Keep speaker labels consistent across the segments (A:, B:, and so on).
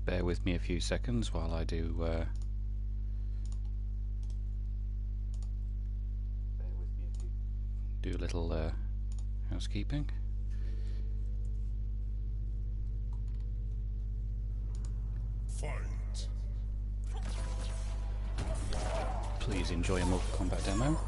A: bear with me a few seconds while I do a little housekeeping.
B: Fight.
A: Please enjoy a Mortal Kombat demo.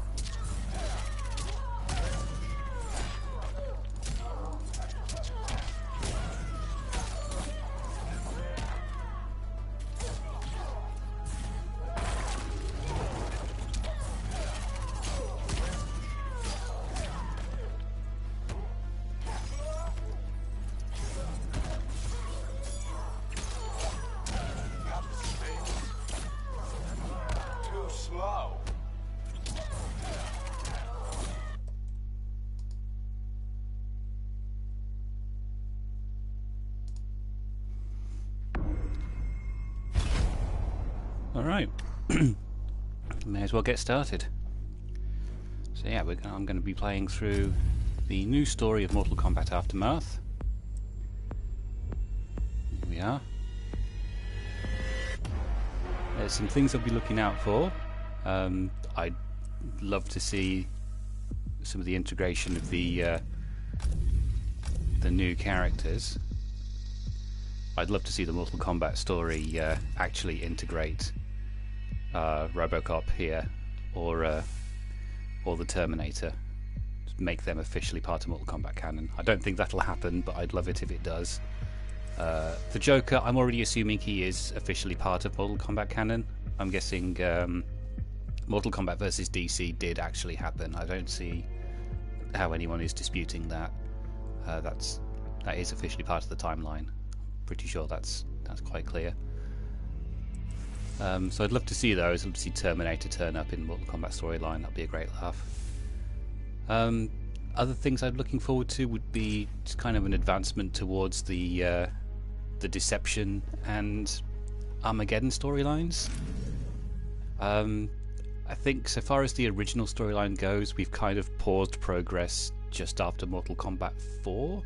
A: Alright, may as well get started. So yeah, I'm going to be playing through the new story of Mortal Kombat Aftermath. Here we are. There's some things I'll be looking out for. I'd love to see some of the integration of the new characters. I'd love to see the Mortal Kombat story actually integrate RoboCop here, or the Terminator. Just make them officially part of Mortal Kombat canon. I don't think that'll happen, but I'd love it if it does. The Joker, I'm already assuming he is officially part of Mortal Kombat canon. I'm guessing Mortal Kombat vs DC did actually happen. I don't see how anyone is disputing that. That is officially part of the timeline. Pretty sure that's quite clear. So I'd love to see those. I'd love to see Terminator turn up in Mortal Kombat storyline. That'd be a great laugh. Other things I'm looking forward to would be just kind of an advancement towards the Deception and Armageddon storylines. I think so far as the original storyline goes, we've kind of paused progress just after Mortal Kombat 4.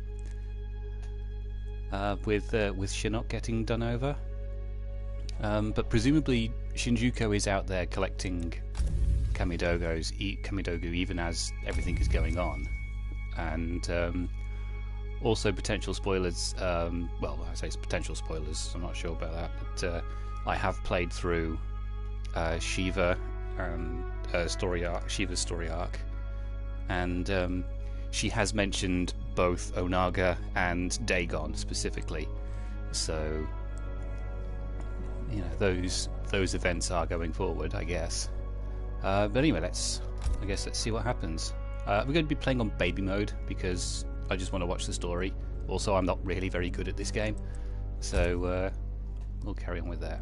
A: With Shinnok getting done over, but presumably Shinjuku is out there collecting Kamidogu even as everything is going on, and also potential spoilers. Well, I say it's potential spoilers. I'm not sure about that, but I have played through Shiva Shiva's story arc, and she has mentioned both Onaga and Dagon specifically, so you know those events are going forward, I guess. But anyway, let's see what happens. We're going to be playing on baby mode because I just want to watch the story. Also, I'm not really very good at this game, so we'll carry on with that.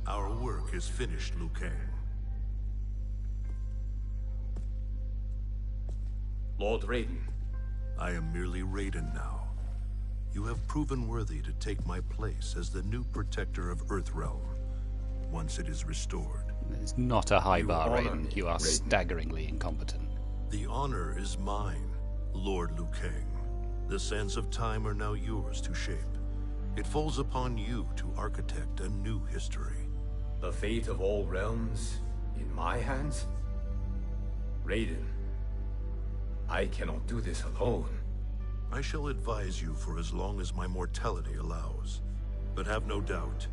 B: Our work is finished, Liu Kang.
C: Lord Raiden.
B: I am merely Raiden now. You have proven worthy to take my place as the new protector of Earthrealm, once it is restored.
A: It's not a high bar,
C: honor
A: Raiden.
C: me,
A: You are
C: Raiden.
A: staggeringly incompetent.
B: The honor is mine, Lord Liu Kang. The sands of time are now yours to shape. It falls upon you to architect a new history.
C: The fate of all realms in my hands? Raiden, I cannot do this alone.
B: I shall advise you for as long as my mortality allows. But have no doubt,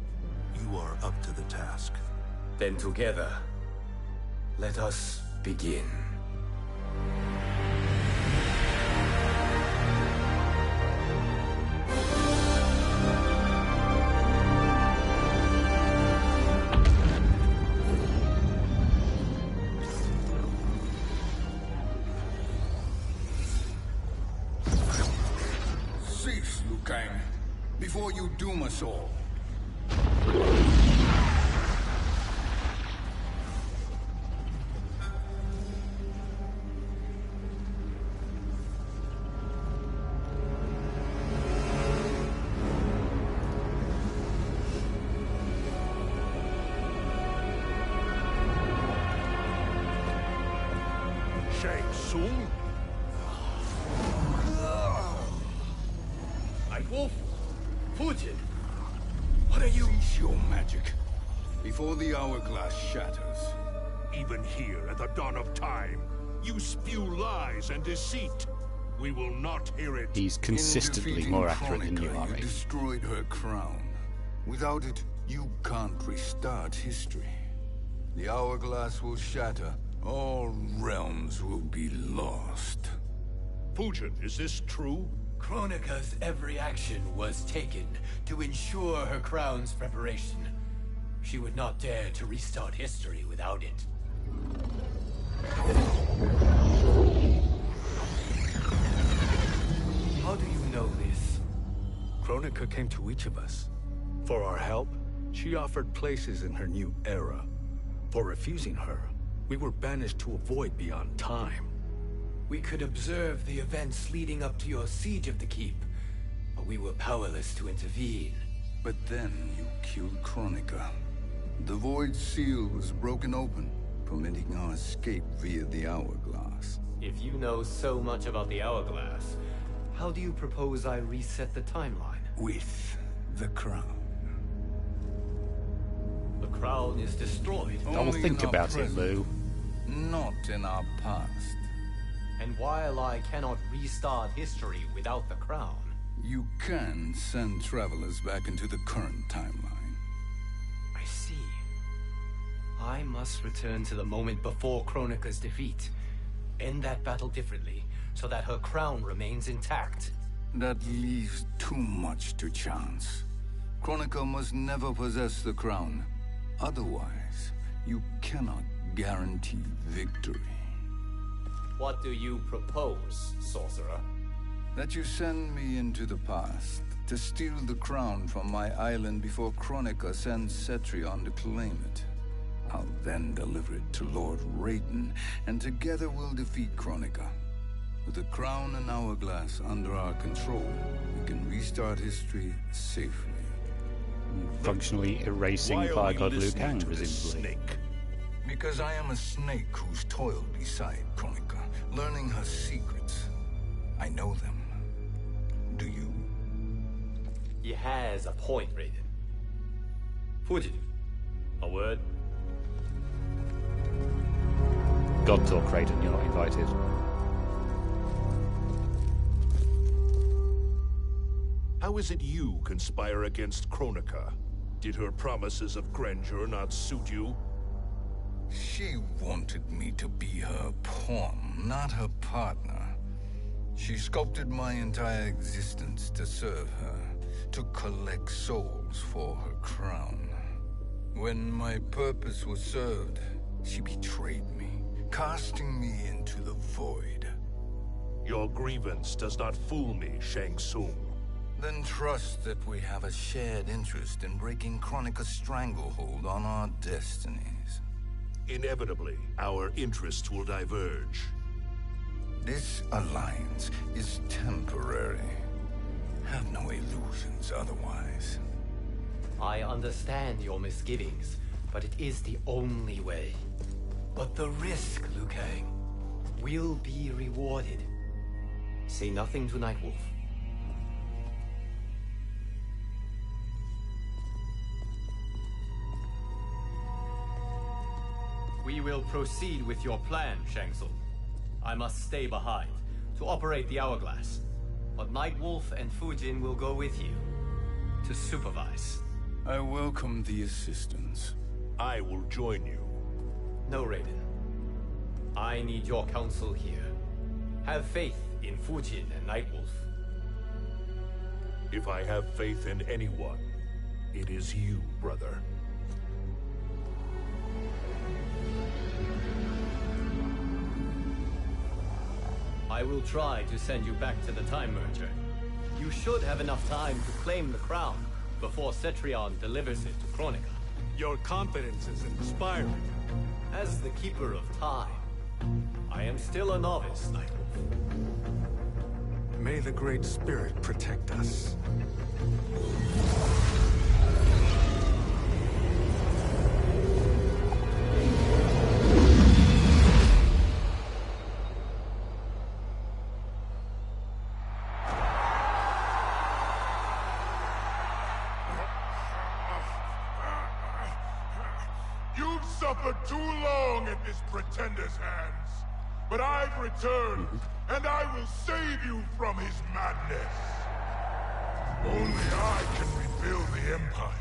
B: you are up to the task.
C: Then together, let us begin.
D: Liu Kang, before you doom us all.
B: Shang Tsung?
C: Nightwolf? Fujin? What are you?
D: Cease your magic, before the hourglass shatters.
B: Even here at the dawn of time, you spew lies and deceit. We will not hear it.
A: He's consistently more accurate than you
D: Kronika,
A: are,
D: you
A: Raiden.
D: destroyed her crown. Without it, you can't restart history. The hourglass will shatter. All realms will be lost.
B: Fujin, is this true?
C: Kronika's every action was taken to ensure her crown's preparation. She would not dare to restart history without it. How do you know this?
E: Kronika came to each of us. For our help, she offered places in her new era. For refusing her, we were banished to a void beyond time.
C: We could observe the events leading up to your siege of the keep, but we were powerless to intervene.
D: But then you killed Kronika. The void seal was broken open, permitting our escape via the hourglass.
C: If you know so much about the hourglass, how do you propose I reset the timeline?
D: With the crown.
C: The crown is destroyed.
D: Only
A: think
D: in our
A: about it,
D: present,
A: Lou.
D: Not in our past.
C: And while I cannot restart history without the crown,
D: You can send travelers back into the current timeline.
C: I see. I must return to the moment before Kronika's defeat. End that battle differently, so that her crown remains intact.
D: That leaves too much to chance. Kronika must never possess the crown. Otherwise, you cannot guarantee victory.
C: What do you propose, sorcerer?
D: That you send me into the past to steal the crown from my island before Kronika sends Cetrion to claim it. I'll then deliver it to Lord Raiden, and together we'll defeat Kronika. With the crown and hourglass under our control, we can restart history safely.
A: Functionally erasing
B: Why are
A: Fire
B: we
A: God Liu
B: listening
A: Kang,
B: to this
A: presumably.
B: snake?
D: Because I am a snake who's toiled beside Kronika, learning her secrets. I know them. Do you?
C: He has a point, Raiden. Fujin, a word?
A: God talk, Raiden, you're not invited.
B: How is it you conspire against Kronika? Did her promises of grandeur not suit you?
D: She wanted me to be her pawn, not her partner. She sculpted my entire existence to serve her, to collect souls for her crown. When my purpose was served, she betrayed me, casting me into the void.
B: Your grievance does not fool me, Shang Tsung.
D: Then trust that we have a shared interest in breaking Kronika's stranglehold on our destinies.
B: Inevitably, our interests will diverge.
D: This alliance is temporary. Have no illusions otherwise.
C: I understand your misgivings, but it is the only way. But the risk, Liu Kang, will be rewarded. Say nothing to Nightwolf. We will proceed with your plan, Shang Tsung. I must stay behind to operate the hourglass. But Nightwolf and Fujin will go with you to supervise.
D: I welcome the assistance.
B: I will join you.
C: No, Raiden. I need your counsel here. Have faith in Fujin and Nightwolf.
B: If I have faith in anyone, it is you, brother.
C: I will try to send you back to the Time Merger. You should have enough time to claim the crown before Cetrion delivers it to Chronica.
E: Your confidence is inspiring.
C: As the Keeper of Time, I am still a novice, Nightwolf.
E: May the Great Spirit protect us.
F: You've suffered too long at this pretender's hands. But I've returned, and I will save you from his madness. Only I can rebuild the Empire.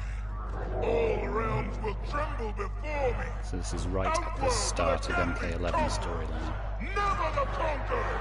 F: All realms will tremble before me.
A: So this is right at the start of MK11's storyline.
F: Never the conquered!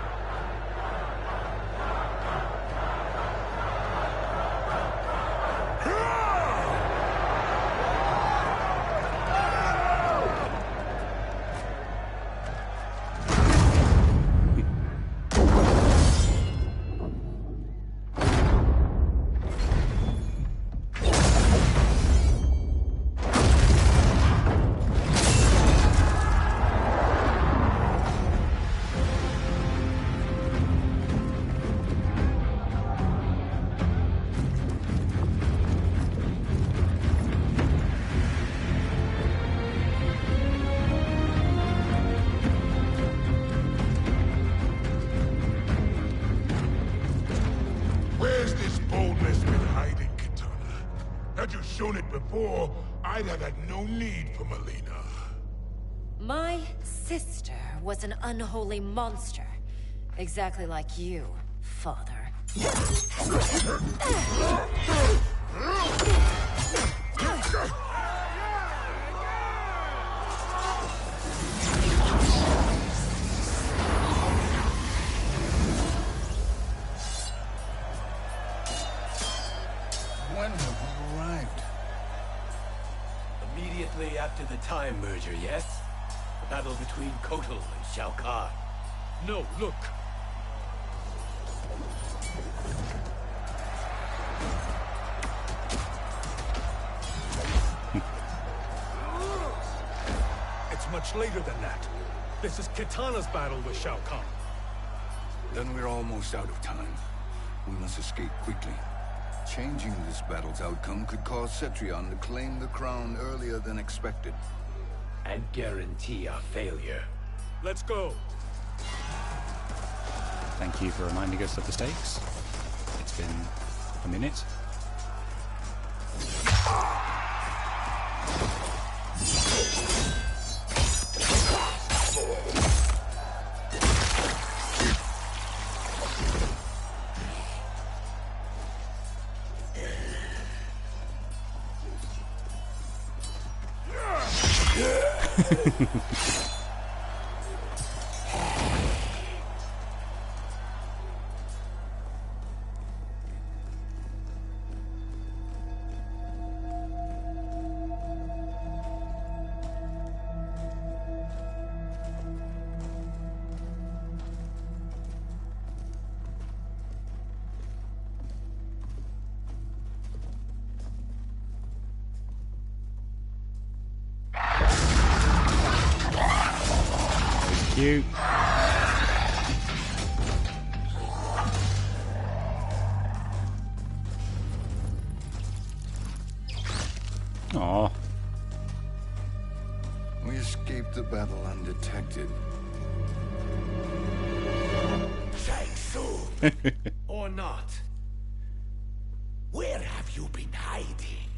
F: Before, I'd have had no need for Melina.
G: My sister was an unholy monster. Exactly like you, father.
D: When have we arrived?
C: Immediately after the Time Merger, yes? The battle between Kotal and Shao Kahn.
E: No, look. It's much later than that. This is Kitana's battle with Shao Kahn.
D: Then we're almost out of time. We must escape quickly. Changing this battle's outcome could cause Cetrion to claim the crown earlier than expected.
C: And guarantee our failure.
E: Let's go.
A: Thank you for reminding us of the stakes. It's been a minute. You. Aww.
D: We escaped the battle undetected.
F: Shang Tsung,
C: Or not.
F: where have you been hiding?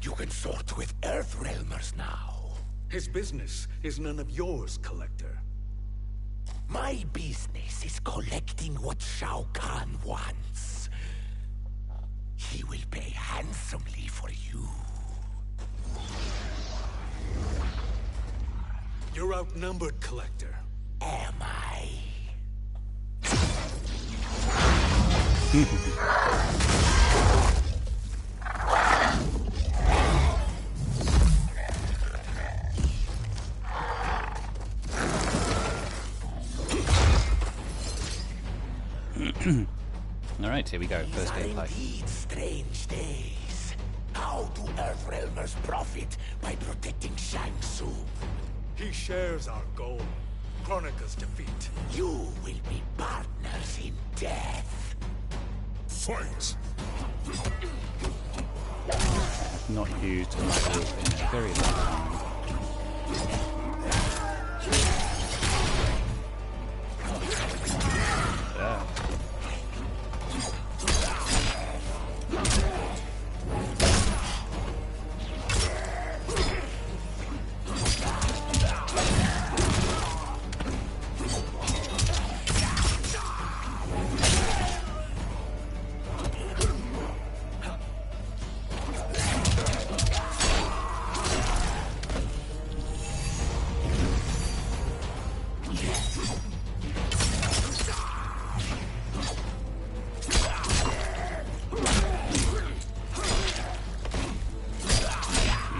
F: You can sort with Earthrealmers now.
E: His business is none of yours, Collector.
F: My business is collecting what Shao Kahn wants. He will pay handsomely for you.
E: You're outnumbered, Collector.
F: Am I?
A: All right. Right, here we go.
H: These
A: First
H: are
A: gameplay.
H: indeed strange days. How do Earthrealmers profit by protecting Shang Tsung?
E: He shares our goal. Kronika's defeat.
H: You will be partners in death.
F: Fight!
A: Not used a Night Wolf in a very long time. Yeah.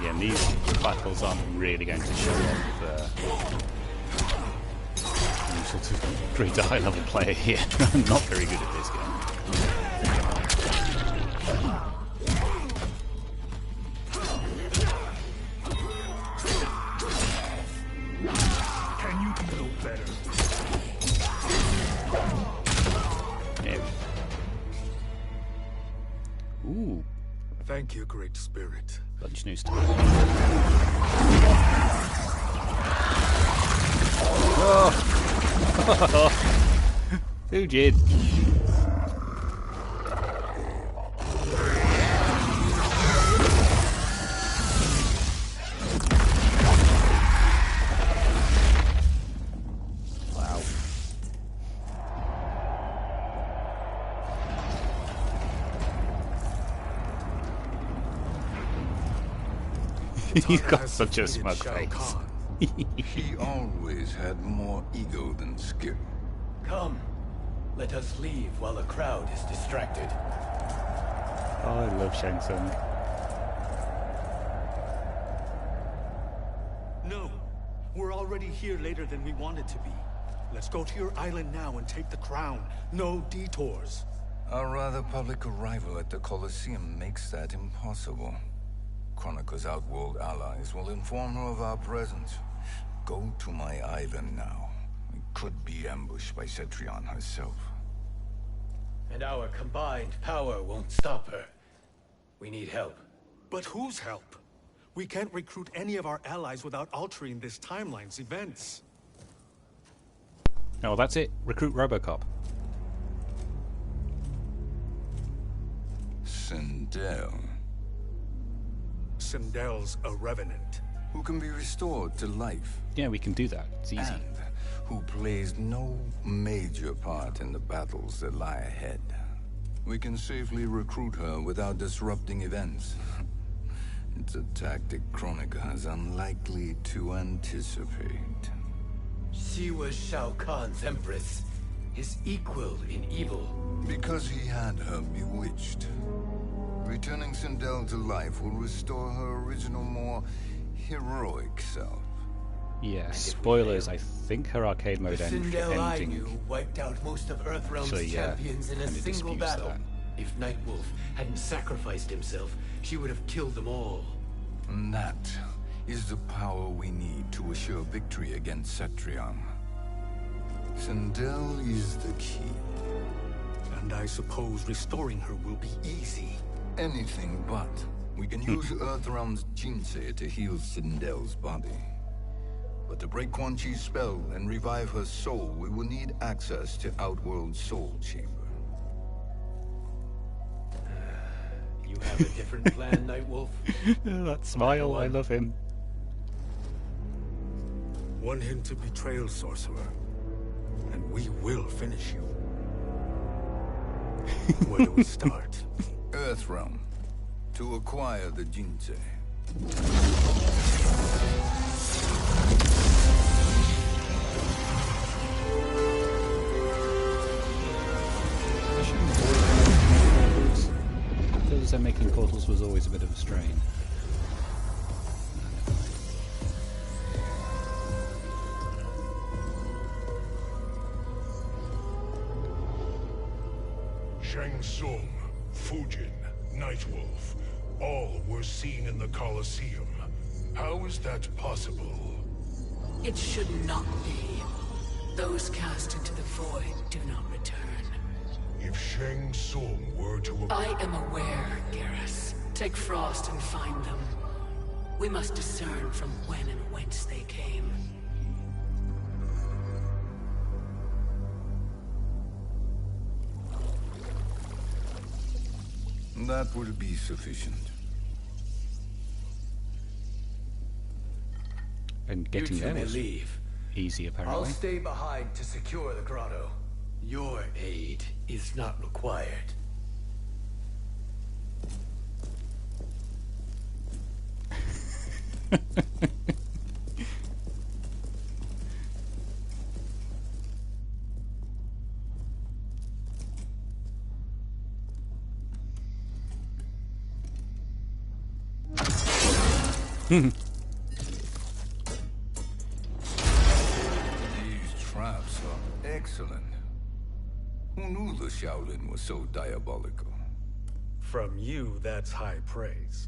A: Yeah, and these battles aren't really going to show off any sort of great high-level player here. I'm not very good at this game.
E: Can you do no better?
A: Yeah. Ooh,
E: Thank you, Great Spirit.
A: bunch of new stuff. Oh. Who did? Wow. He's got such a smug face.
D: He always had more ego than skill.
C: Come, let us leave while the crowd is distracted.
A: Oh, I love Shang Tsung.
E: No, we're already here later than we wanted to be. Let's go to your island now and take the crown. No detours.
D: Our rather public arrival at the Colosseum makes that impossible. Kronika's outworld allies will inform her of our presence. Go to my island now. We could be ambushed by Cetrion herself.
C: And our combined power won't stop her. We need help.
E: But whose help? We can't recruit any of our allies without altering this timeline's events.
A: Oh, that's it. Recruit RoboCop.
D: Sindel,
E: Sindel's a revenant.
D: who can be restored to life.
A: Yeah, we can do that. It's easy.
D: And who plays no major part in the battles that lie ahead. We can safely recruit her without disrupting events. It's a tactic Kronika is unlikely to anticipate.
C: She was Shao Kahn's empress, his equal in evil.
D: Because he had her bewitched. Returning Sindel to life will restore her original, more heroic self.
A: Yeah, spoilers. I think her arcade mode
C: The Sindel I
A: ending.
C: knew wiped out most of Earthrealm's
A: Actually, yeah,
C: champions in a
A: kinda
C: single
A: disputes
C: battle.
A: that.
C: If Nightwolf hadn't sacrificed himself, she would have killed them all.
D: And that is the power we need to assure victory against Cetrion. Sindel is the key.
E: And I suppose restoring her will be easy.
D: Anything but. We can use Earthrealm's Jinsei to heal Sindel's body. But to break Quan Chi's spell and revive her soul, we will need access to Outworld's Soul Chamber.
C: You have a different plan, Nightwolf?
A: That smile, I love him.
E: One hint to betrayal, sorcerer, and we will finish you. Where do we start?
D: Earthrealm. To acquire the Jinsei.
A: Those making portals was always a bit of a strain.
F: Shang Tsung, Fujin, Nightwolf, all were seen in the Colosseum. How is that possible?
I: It should not be. Those cast into the void do not return.
F: If Shang Tsung were to...
I: I am aware, Garrus. Take Frost and find them. We must discern from when and whence they came.
D: That will be sufficient.
A: And getting
C: You two
A: there
C: may
A: was
C: leave.
A: easy,
C: I'll
A: apparently.
C: stay behind to secure the grotto. Your aid is not required.
D: These traps are excellent. Who knew the Shaolin was so diabolical?
E: From you, that's high praise.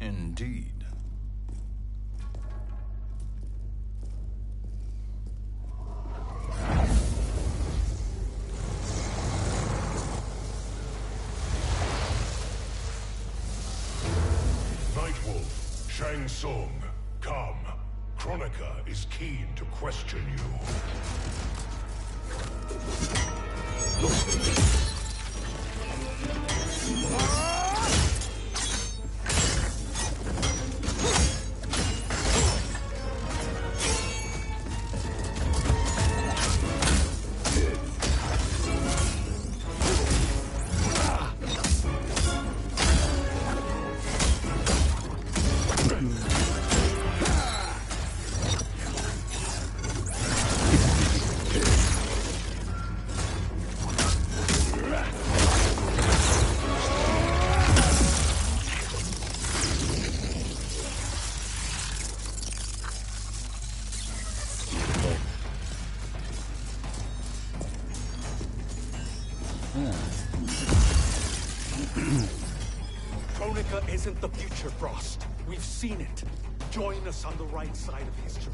D: Indeed.
F: Nightwolf, Shang Tsung, come. Kronika is keen to question you.
E: Kronika isn't the future, Frost. We've seen it. Join us on the right side of history.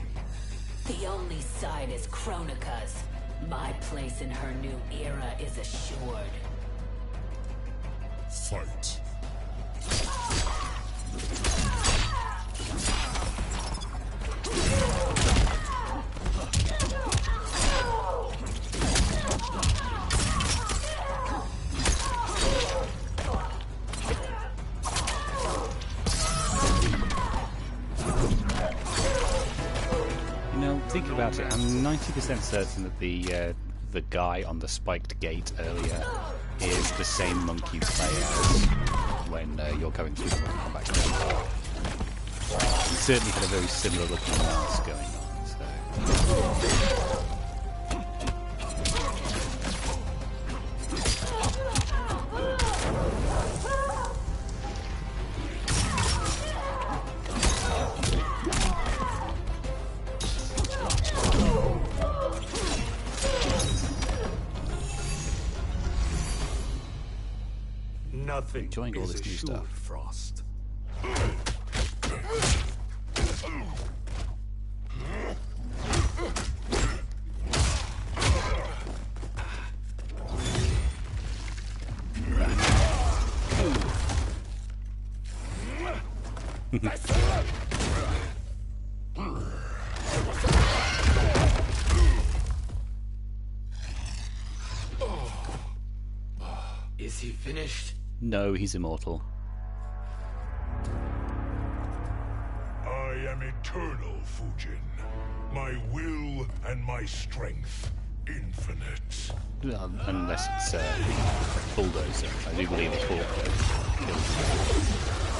I: The only side is Kronika's. My place in her new era is assured.
F: Fight.
A: Thinking about it, I'm 90% certain that the guy on the spiked gate earlier is the same monk you play as when you're going through the Mortal Kombat game. He certainly had a very similar looking mask going on, so...
E: Nothing
A: Enjoying all
E: is
A: this new
E: assured,
A: stuff.
E: Frost.
C: Is he finished?
A: No, he's immortal.
F: I am eternal, Fujin. My will and my strength, infinite.
A: Unless it's Bulldozer. I do believe a forklift kills him.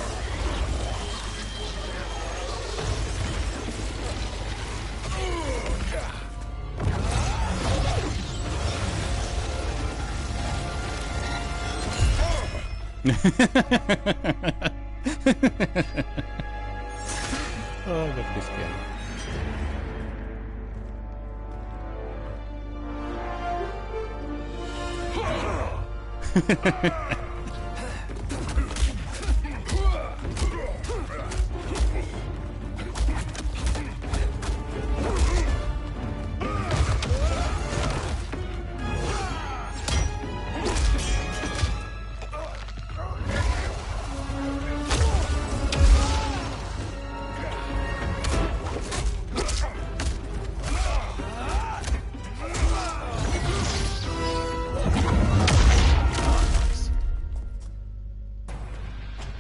A: Oh, I love this game.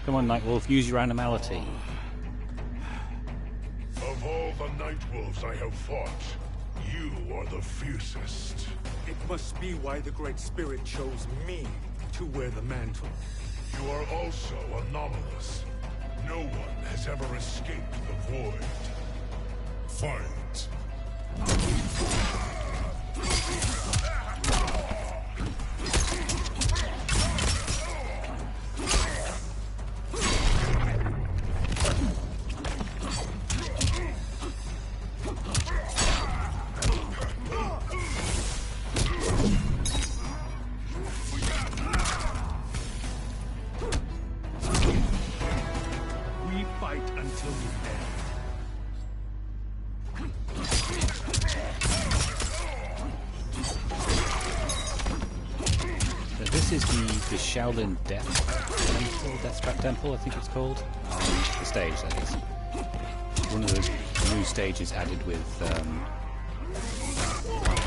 A: Come on, Nightwolf, use your animality.
F: Of all the Nightwolves I have fought, you are the fiercest.
E: It must be why the Great Spirit chose me to wear the mantle.
F: You are also anomalous. No one has ever escaped the void. Fight.
E: We fight until the end.
A: So this is the Shaolin Death Trap Temple, I think it's called. The stage, that is. One of those new stages added with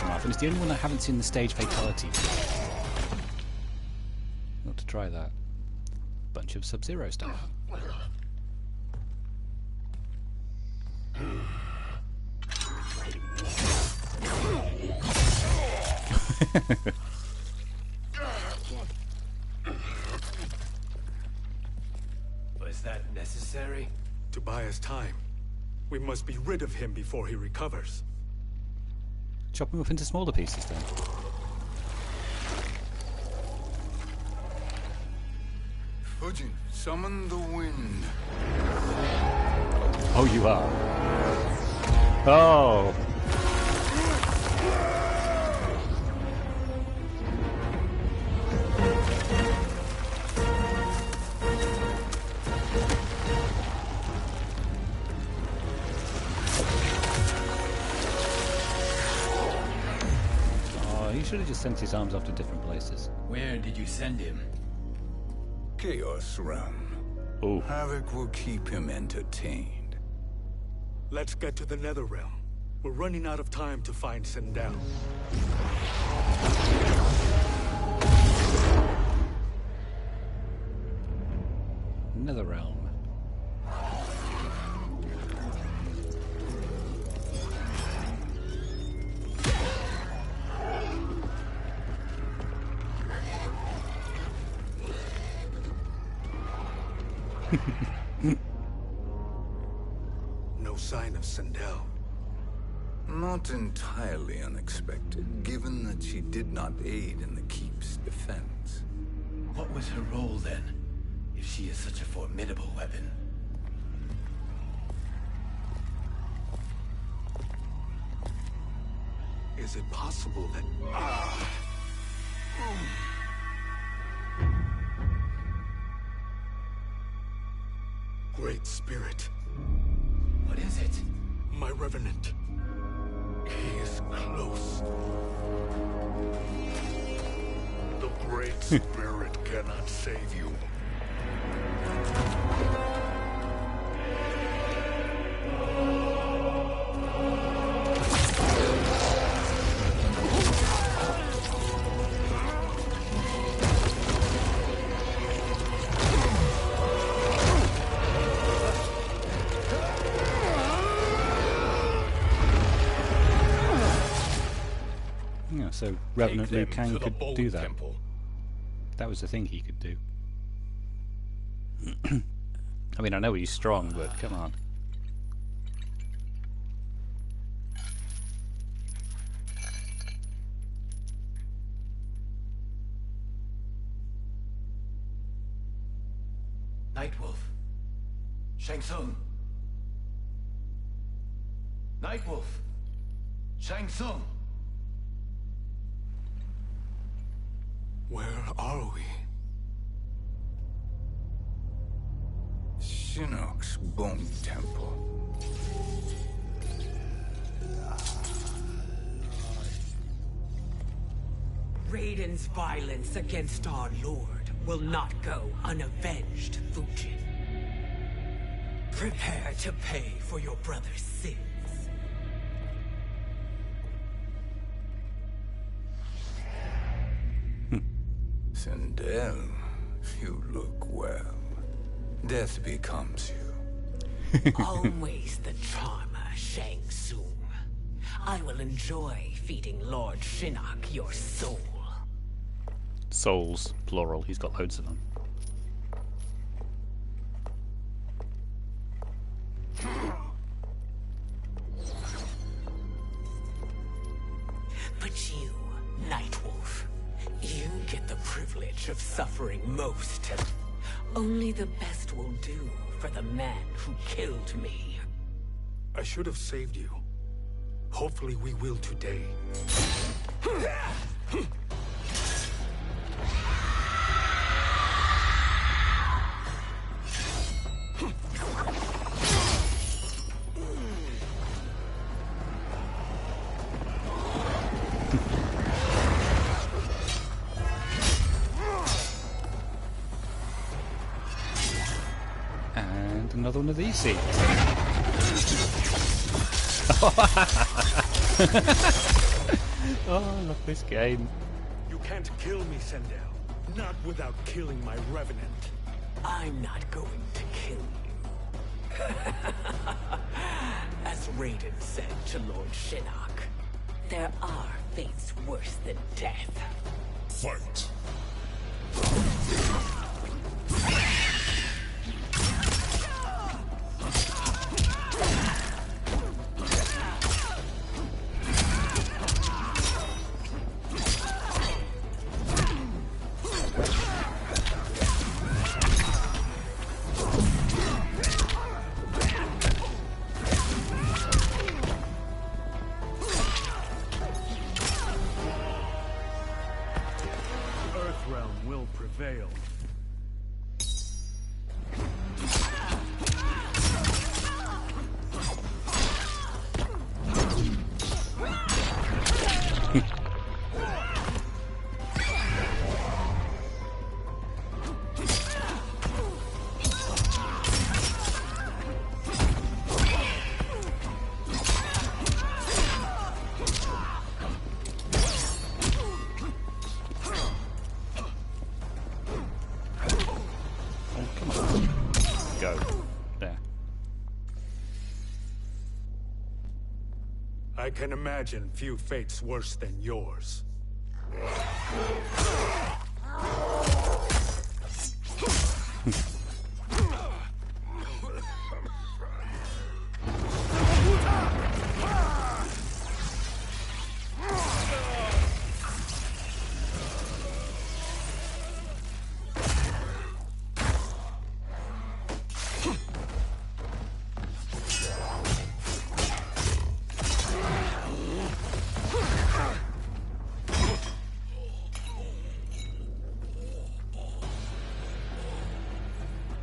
A: Aftermath, and it's the only one I haven't seen the stage fatality. Not to try that. Bunch of Sub-Zero stuff.
C: Was that necessary?
E: To buy us time. We must be rid of him before he recovers.
A: Chop him up into smaller pieces then.
D: Fujin, summon the wind.
A: Oh, you are. Oh. Oh, he should have just sent his arms off to different places.
H: Where did you send him?
D: Chaos Realm.
A: Oh.
D: Havoc will keep him entertained.
E: Let's get to the Netherrealm. We're running out of time to find Sindel.
A: Netherrealm.
E: No sign of Sindel.
D: Not entirely unexpected, given that she did not aid in the Keep's defense.
H: What was her role then, if she is such a formidable weapon?
E: Is it possible that... Great Spirit.
H: What is it?
E: My Revenant. He is close.
F: The Great Spirit cannot save you.
A: Yeah, so Revenant Liu Kang
F: to the
A: could
F: Bold
A: do that.
F: Temple.
A: That was the thing he could do. I mean, I know he's strong, but come on.
H: Nightwolf. Shang Tsung. Nightwolf. Shang Tsung.
E: Where are we?
D: Shinnok's Bone Temple.
I: Raiden's violence against our lord will not go unavenged, Fujin. Prepare to pay for your brother's sins.
D: Sindel, you look well. Death becomes you.
I: Always the charmer, Shang Tsung. I will enjoy feeding Lord Shinnok your soul.
A: Souls, plural. He's got loads of them.
I: But you, Nightwolf, you get the privilege of suffering most. Only the best will do for the man who killed me.
E: I should have saved you. Hopefully we will today.
A: And another one of these seats. Oh, I love this game.
E: You can't kill me, Sindel. Not without killing my revenant.
I: I'm not going to kill you. As Raiden said to Lord Shinnok, there are fates worse than death.
F: Fight.
E: Earthrealm will prevail.
A: Go. There.
E: I can imagine few fates worse than yours.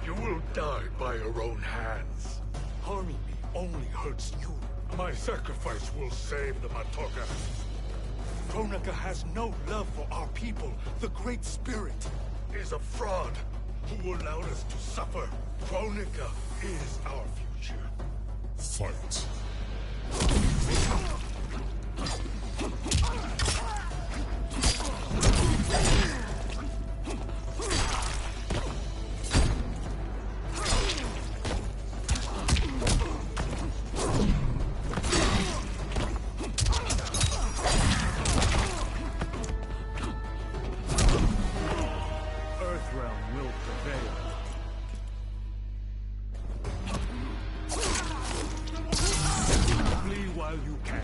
E: You will die by your own hands. Harming me only hurts you. My sacrifice will save the Matoka. Kronika has no love for our people. The Great Spirit is a fraud who allowed us to suffer. Kronika is our future.
F: Fight.
E: Earthrealm will prevail. Flee while you can.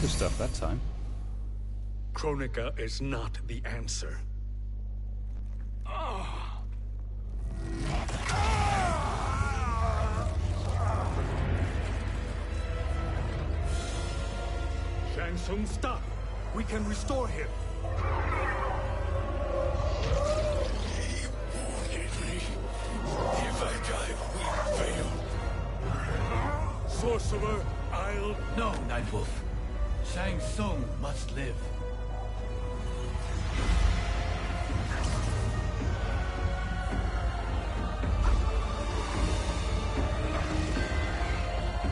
A: Good stuff that time.
E: Kronika is not the answer. Shang Tsung, stop! We can restore him!
H: If I die, we fail.
E: Sorcerer, I'll...
C: No, Nightwolf. Shang Tsung must live.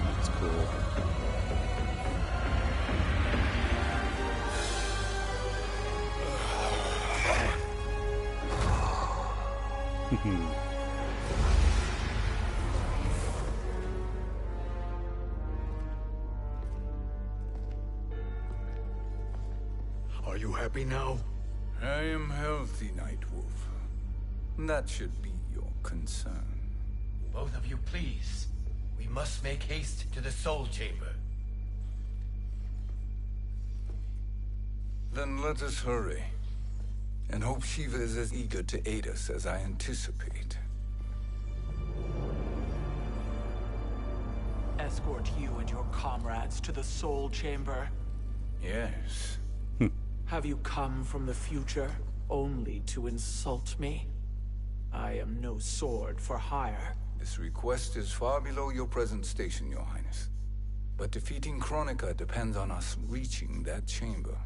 A: That's cool.
E: Are you happy now?
D: I am healthy, Nightwolf. That should be your concern.
C: Both of you, please. We must make haste to the Soul Chamber.
D: Then let us hurry. And hope Shiva is as eager to aid us as I anticipate.
J: Escort you and your comrades to the Soul Chamber.
D: Yes.
J: Have you come from the future only to insult me? I am no sword for hire.
D: This request is far below your present station, Your Highness. But defeating Kronika depends on us reaching that chamber.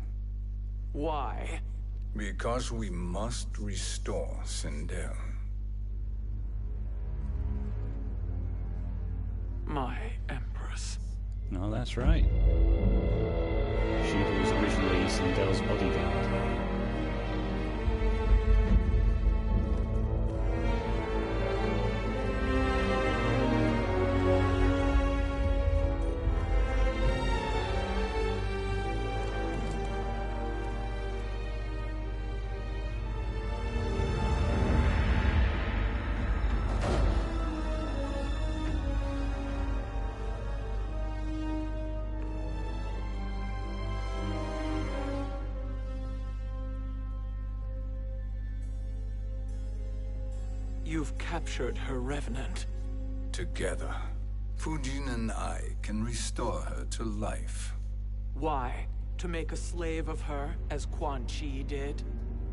J: Why?
D: Because we must restore Sindel.
J: My Empress.
A: No, that's right. Shiva was originally Sindel's bodyguard.
J: You've captured her revenant.
D: Together, Fujin and I can restore her to life.
J: Why? To make a slave of her, as Quan Chi did?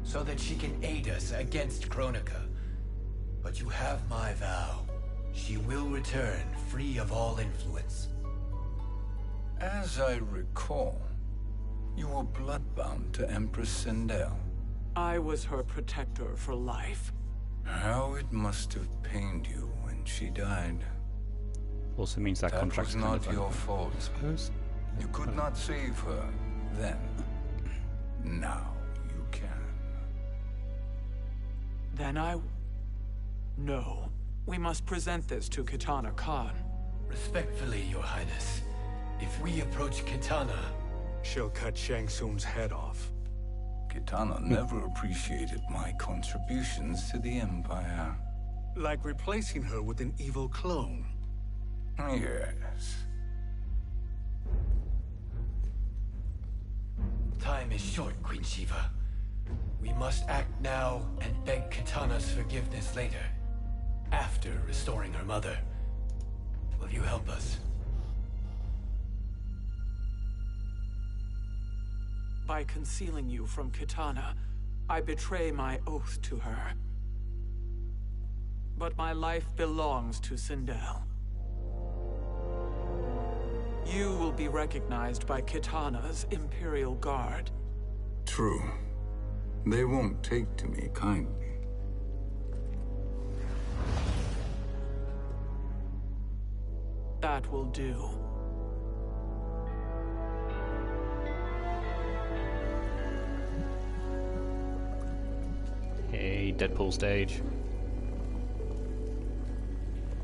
C: So that she can aid us against Kronika. But you have my vow. She will return free of all influence.
D: As I recall, you were bloodbound to Empress Sindel.
J: I was her protector for life.
D: How it must have pained you when she died.
A: Also means that contract's
D: was
A: kind
D: not
A: of
D: your
A: over,
D: fault.
A: I suppose.
D: You could not save her then. Now you can.
J: Then No. We must present this to Kitana Khan.
C: Respectfully, Your Highness, if we approach Kitana...
E: She'll cut Shang Tsung's head off.
D: Kitana never appreciated my contributions to the Empire.
E: Like replacing her with an evil clone.
D: Yes.
C: Time is short, Queen Shiva. We must act now and beg Kitana's forgiveness later. After restoring her mother. Will you help us?
J: By concealing you from Kitana, I betray my oath to her. But my life belongs to Sindel. You will be recognized by Kitana's Imperial Guard.
D: True. They won't take to me kindly.
J: That will do.
A: Hey, Deadpool stage.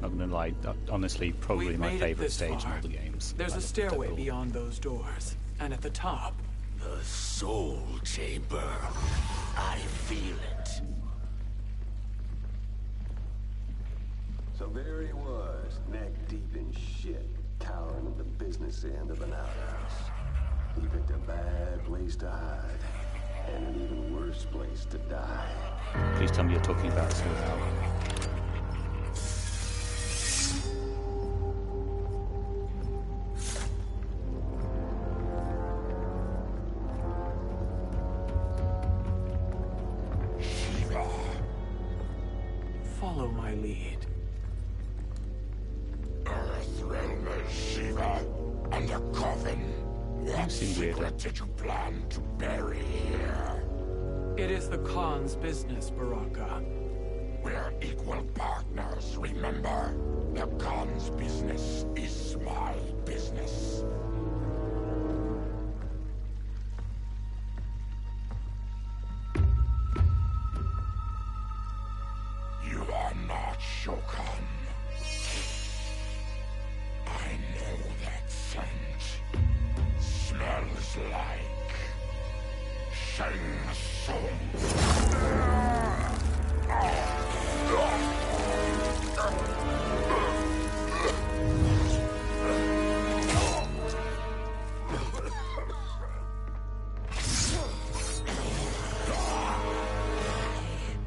A: Not gonna lie, honestly, probably
J: We've
A: my
J: made it
A: favorite
J: this
A: stage in
J: far.
A: all the games.
J: There's
A: I
J: a
A: love
J: stairway
A: Deadpool.
J: beyond those doors, and at the top,
H: The Soul Chamber. I feel it.
K: So there he was, neck deep in shit, cowering at the business end of an outhouse. He picked a bad place to hide, and an even worse place to die.
A: Please tell me you're talking about Silhal.
J: Follow my lead.
H: Earthrealmer Shiva and a coffin. What secret did you plan to bury here?
J: It is the Khan's business, Baraka.
H: We're equal partners, remember? The Khan's business is my business. You are not Shokan. I know that scent. Smells like Shang Tsung.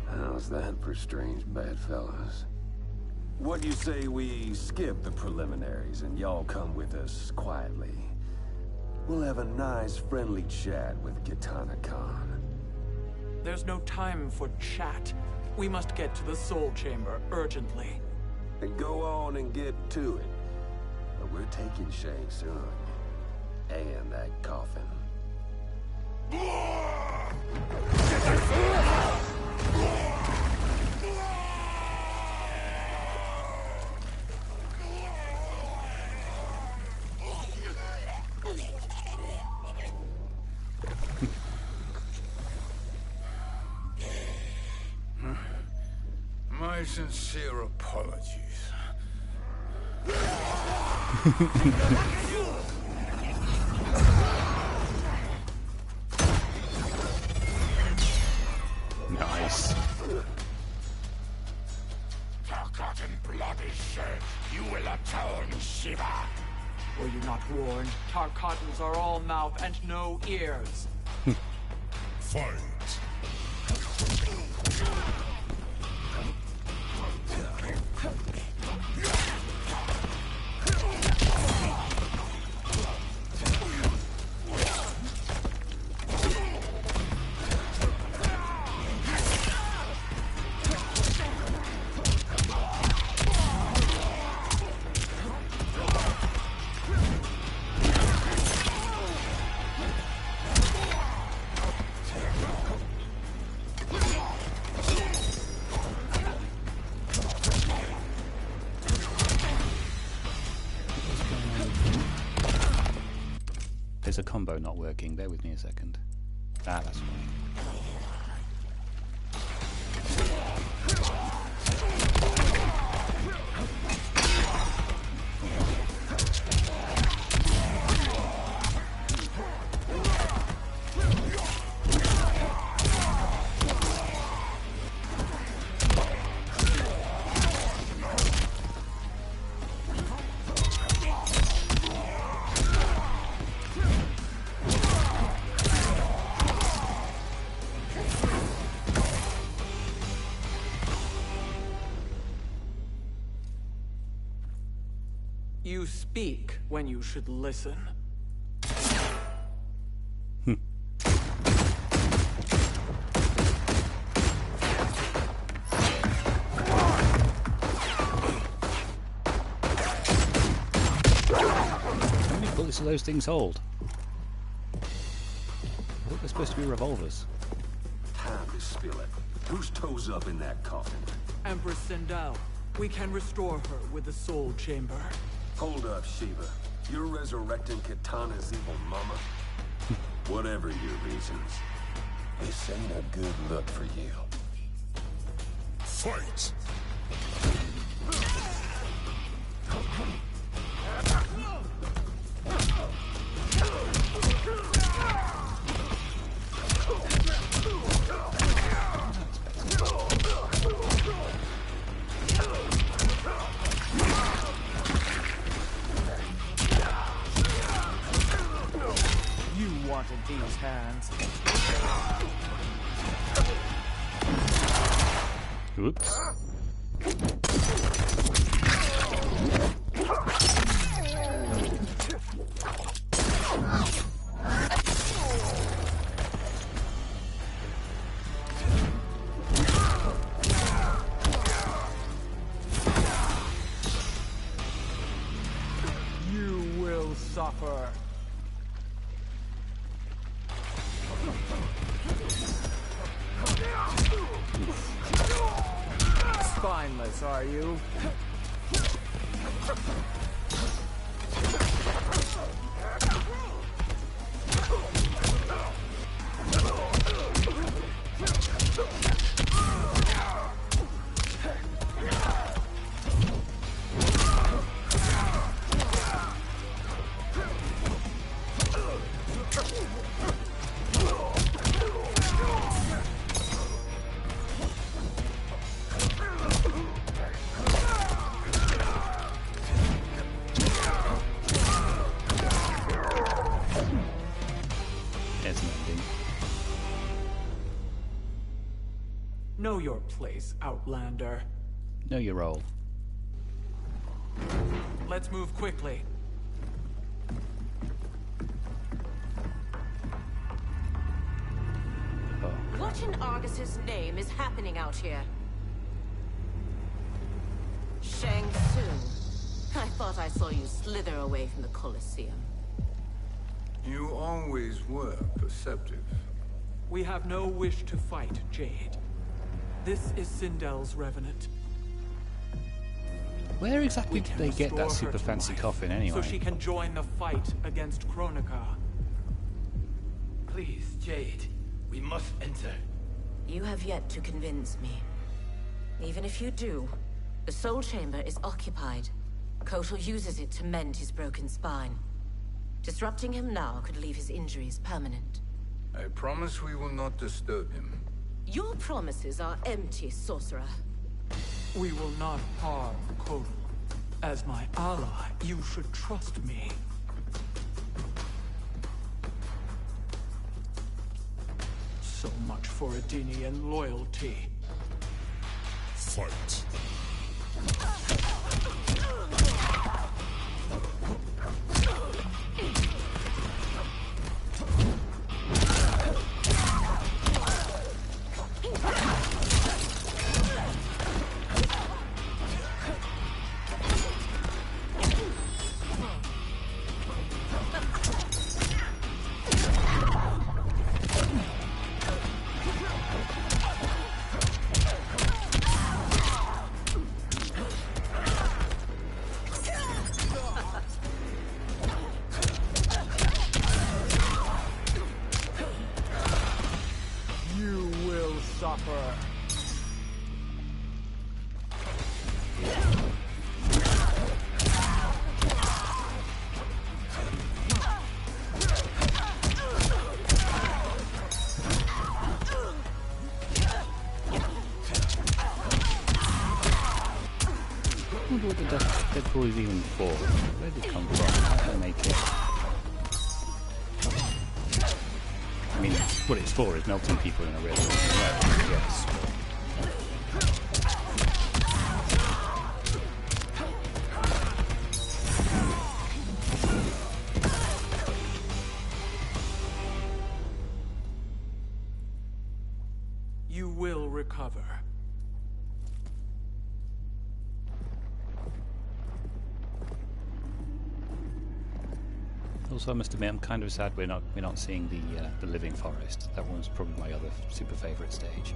K: How's that for strange bedfellows? What do you say we skip the preliminaries and y'all come with us quietly? We'll have a nice, friendly chat with Kitana Khan.
J: There's no time for chat. We must get to the Soul Chamber urgently.
K: Then go on and get to it. But we're taking Shang Tsung. And that coffin.
D: My sincere apologies.
A: Nice.
H: Forgotten blood is shed. You will atone, Shiva.
J: Were you not warned? Tarkatans are all mouth and no ears.
F: Fight.
A: There's a combo not working. Bear with me a second. Ah, that's fine.
J: You speak when you should listen.
A: How many bullets do those things hold? I thought they're supposed to be revolvers.
K: Time to spill it. Whose toes up in that coffin?
J: Empress Sindel. We can restore her with the Soul Chamber.
K: Hold up, Shiva. You're resurrecting Kitana's evil mama? Whatever your reasons, this ain't a good look for you.
F: Fight!
J: You these hands.
A: Oops.
J: You will suffer. Spineless, are you?
A: There's an ending.
J: Know your place, Outlander.
A: Know your role.
J: Let's move quickly.
A: Oh.
L: What in Argus's name is happening out here? Shang Tsung. I thought I saw you slither away from the Colosseum.
D: You always were perceptive.
J: We have no wish to fight, Jade. This is Sindel's Revenant.
A: Where exactly
J: We
A: did
J: can
A: they get that
J: restore
A: super
J: her to
A: fancy
J: life,
A: coffin anyway?
J: so she can join the fight against Kronika.
C: Please, Jade. We must enter.
L: You have yet to convince me. Even if you do, the Soul Chamber is occupied. Kotal uses it to mend his broken spine. Disrupting him now could leave his injuries permanent.
D: I promise we will not disturb him.
L: Your promises are empty, sorcerer.
J: We will not harm Kotal. As my ally, you should trust me. So much for Adenian loyalty.
F: Fight.
J: You will suffer.
A: I wonder what the Deadpool is even for. Where did it come from? How can I make it? I mean, what it's for is melting people in a real way. Yes.
J: You will recover.
A: Also, I must admit, I'm kind of sad we're not seeing the living forest. That one's probably my other super favourite stage.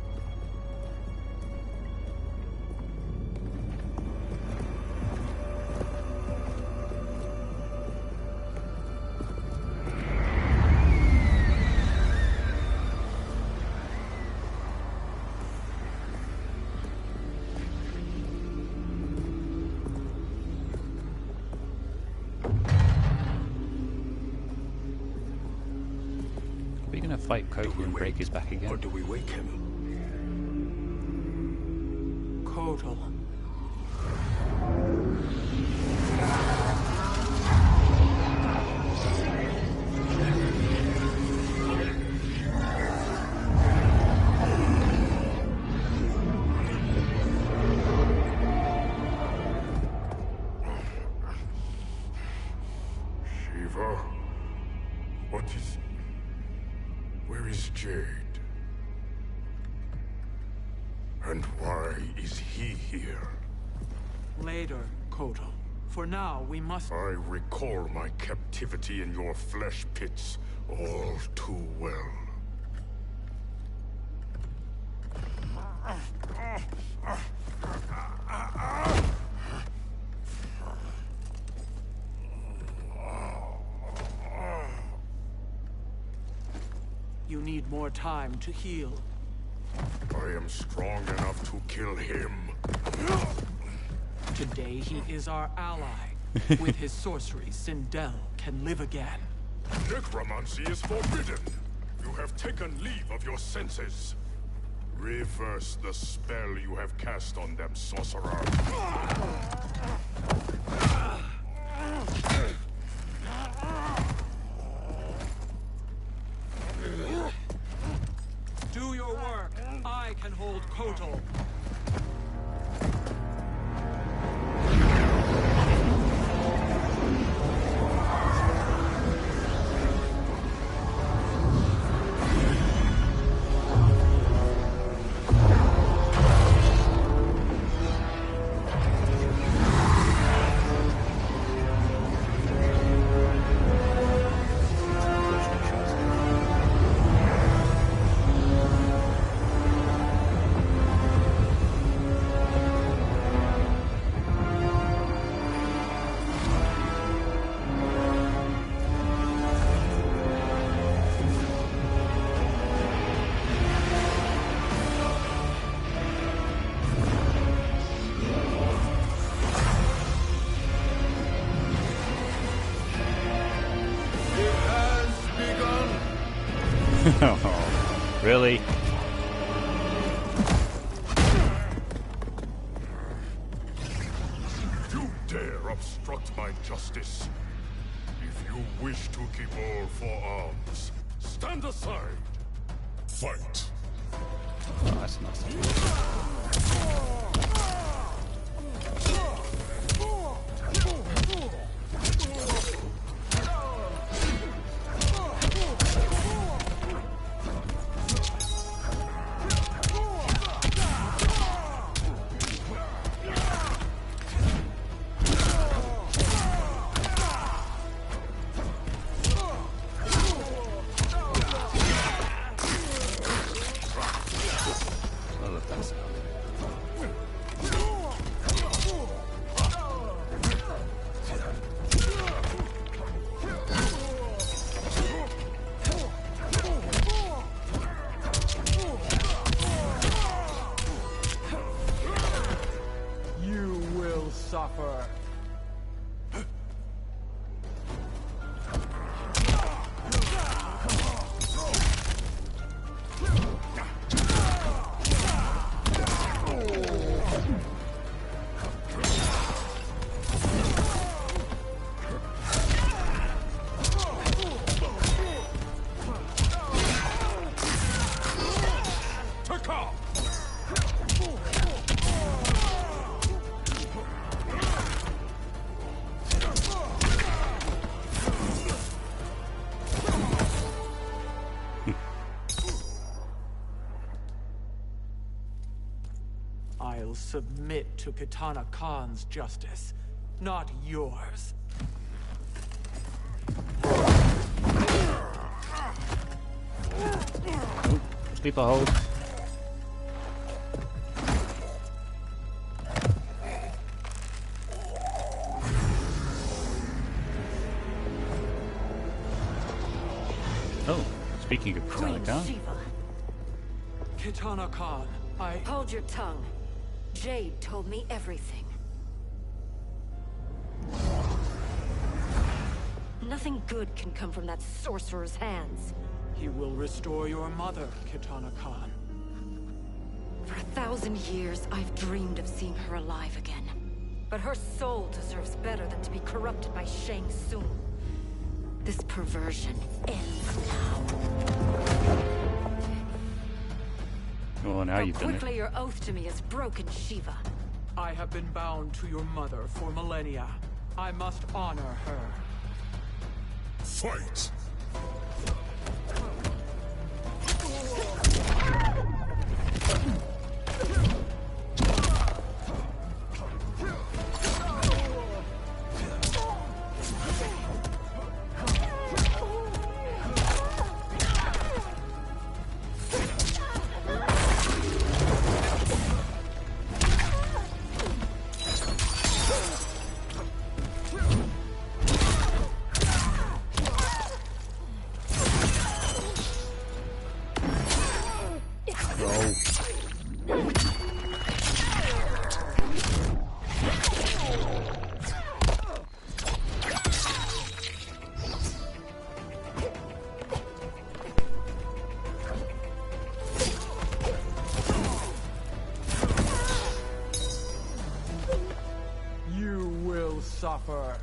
A: Are we going to fight Kotal and break his back again?
K: Or do we wake him?
J: Kotal.
E: Jade. And why is he here?
J: Later, Kotal. For now, we must...
E: I recall my captivity in your flesh pits all too well.
J: You need more time to heal.
E: I am strong enough to kill him.
J: Today he is our ally. With his sorcery, Sindel can live again.
E: Necromancy is forbidden. You have taken leave of your senses. Reverse the spell you have cast on them, sorcerer.
J: Do your work. I can hold Kotal.
A: Really?
E: You dare obstruct my justice. If you wish to keep all four arms, stand aside. Fight.
A: Oh, that's nice.
J: Suffer. I'll submit to Kitana Khan's justice, not yours.
A: People hold. Oh, speaking of Kitana Khan.
J: Kitana Khan,
G: Hold your tongue. Jade told me everything. Nothing good can come from that sorcerer's hands.
J: He will restore your mother, Kitana Khan.
G: For 1,000 years, I've dreamed of seeing her alive again. But her soul deserves better than to be corrupted by Shang Tsung. This perversion ends now.
A: Well, now you've done it.
G: Quickly your oath to me is broken, Shiva.
J: I have been bound to your mother for millennia. I must honor her.
E: Fight!
J: Suffer.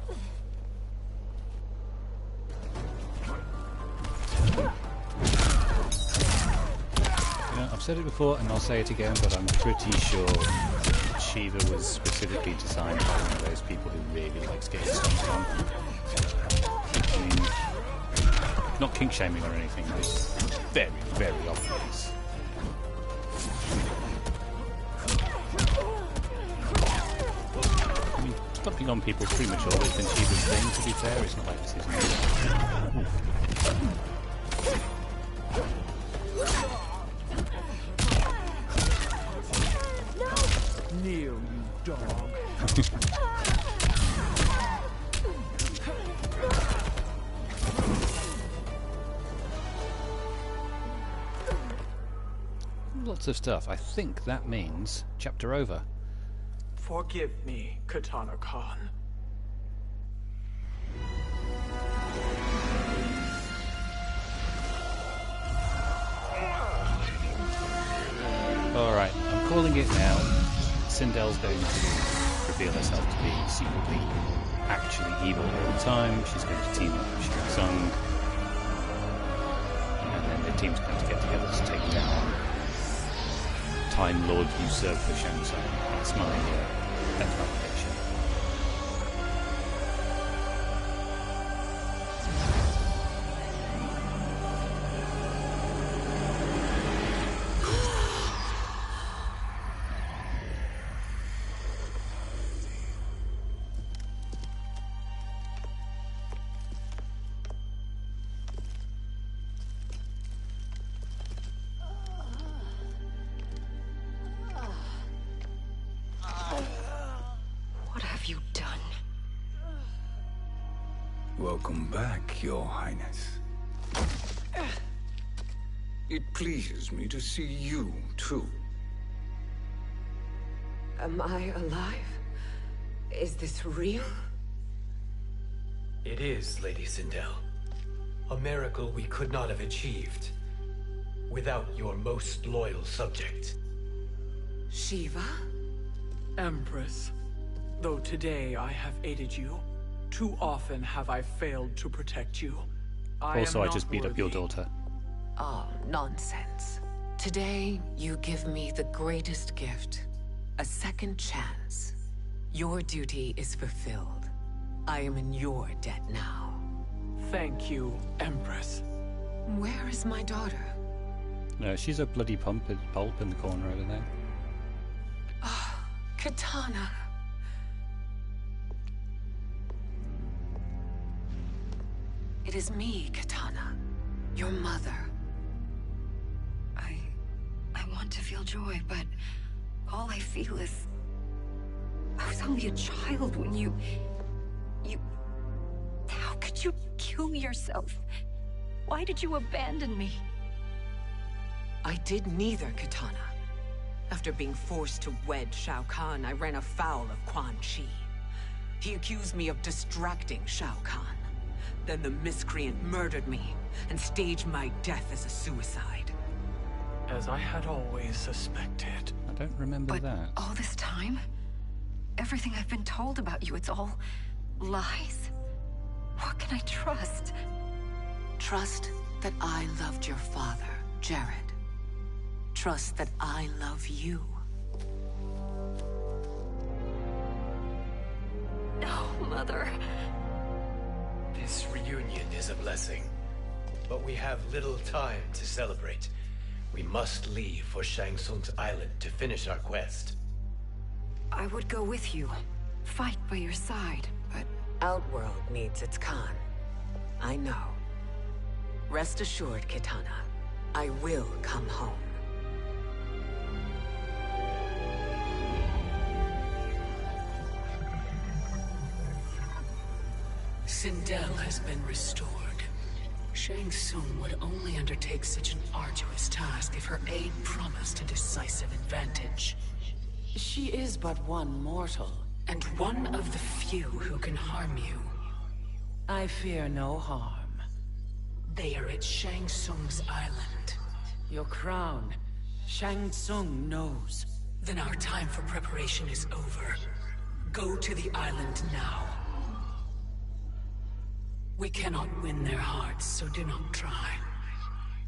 A: Yeah, I've said it before and I'll say it again, but I'm pretty sure Shiva was specifically designed by one of those people who really likes getting stomped on. I mean, not kink shaming or anything, but it's very, very obvious. Stomping on people pretty much always been Shiva's thing, to be fair. It's not like this is new.
J: Kneel, you dog.
A: Lots of stuff. I think that means chapter over.
J: Forgive me, Katana Khan.
A: Alright, I'm calling it now. Sindel's going to reveal herself to be secretly actually evil all the time. She's going to team up with Shang Tsung. And then the team's going to get together to take down Time Lord Usurper Shang Tsung. That's my prediction.
D: Welcome back, Your Highness. It pleases me to see you, too.
I: Am I alive? Is this real?
C: It is, Lady Sindel. A miracle we could not have achieved without your most loyal subject.
I: Shiva?
J: Empress, though today I have aided you, too often have I failed to protect you.
A: Also, I just beat up your daughter.
I: Oh, nonsense. Today, you give me the greatest gift. A second chance. Your duty is fulfilled. I am in your debt now.
J: Thank you, Empress.
I: Where is my daughter?
A: No, she's a bloody pulp in the corner over there.
I: Oh, Katana. It is me, Katana. Your mother.
G: I want to feel joy, but all I feel is... I was only a child when you... How could you kill yourself? Why did you abandon me?
I: I did neither, Katana. After being forced to wed Shao Kahn, I ran afoul of Quan Chi. He accused me of distracting Shao Kahn. Then the miscreant murdered me and staged my death as a suicide.
J: As I had always suspected.
A: I don't remember that.
G: All this time? Everything I've been told about you, it's all lies? What can I trust?
I: Trust that I loved your father, Jared. Trust that I love you.
G: No, Mother.
C: This reunion is a blessing, but we have little time to celebrate. We must leave for Shang Tsung's island to finish our quest.
G: I would go with you. Fight by your side, but...
I: Outworld needs its Khan. I know. Rest assured, Kitana. I will come home.
M: Sindel has been restored. Shang Tsung would only undertake such an arduous task if her aid promised a decisive advantage. She is but one mortal, and one of the few who can harm you. I fear no harm. They are at Shang Tsung's island. Your crown, Shang Tsung knows. Then our time for preparation is over. Go to the island now. We cannot win their hearts, so do not try.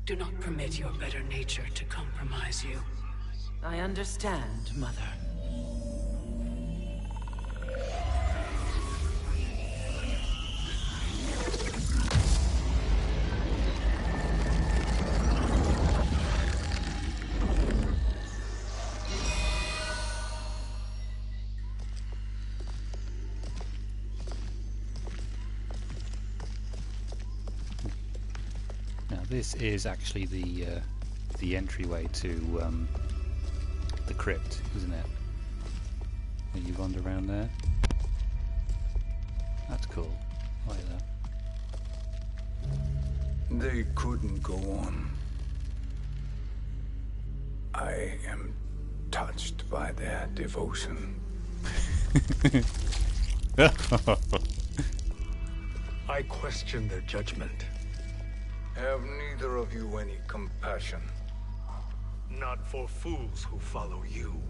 M: Do not permit your better nature to compromise you.
N: I understand, Mother.
A: This is actually the entryway to the crypt, isn't it? Have you wandered around there? That's cool. I like that.
D: They couldn't go on. I am touched by their devotion.
E: I question their judgment.
D: Have neither of you any compassion?
E: Not for fools who follow you.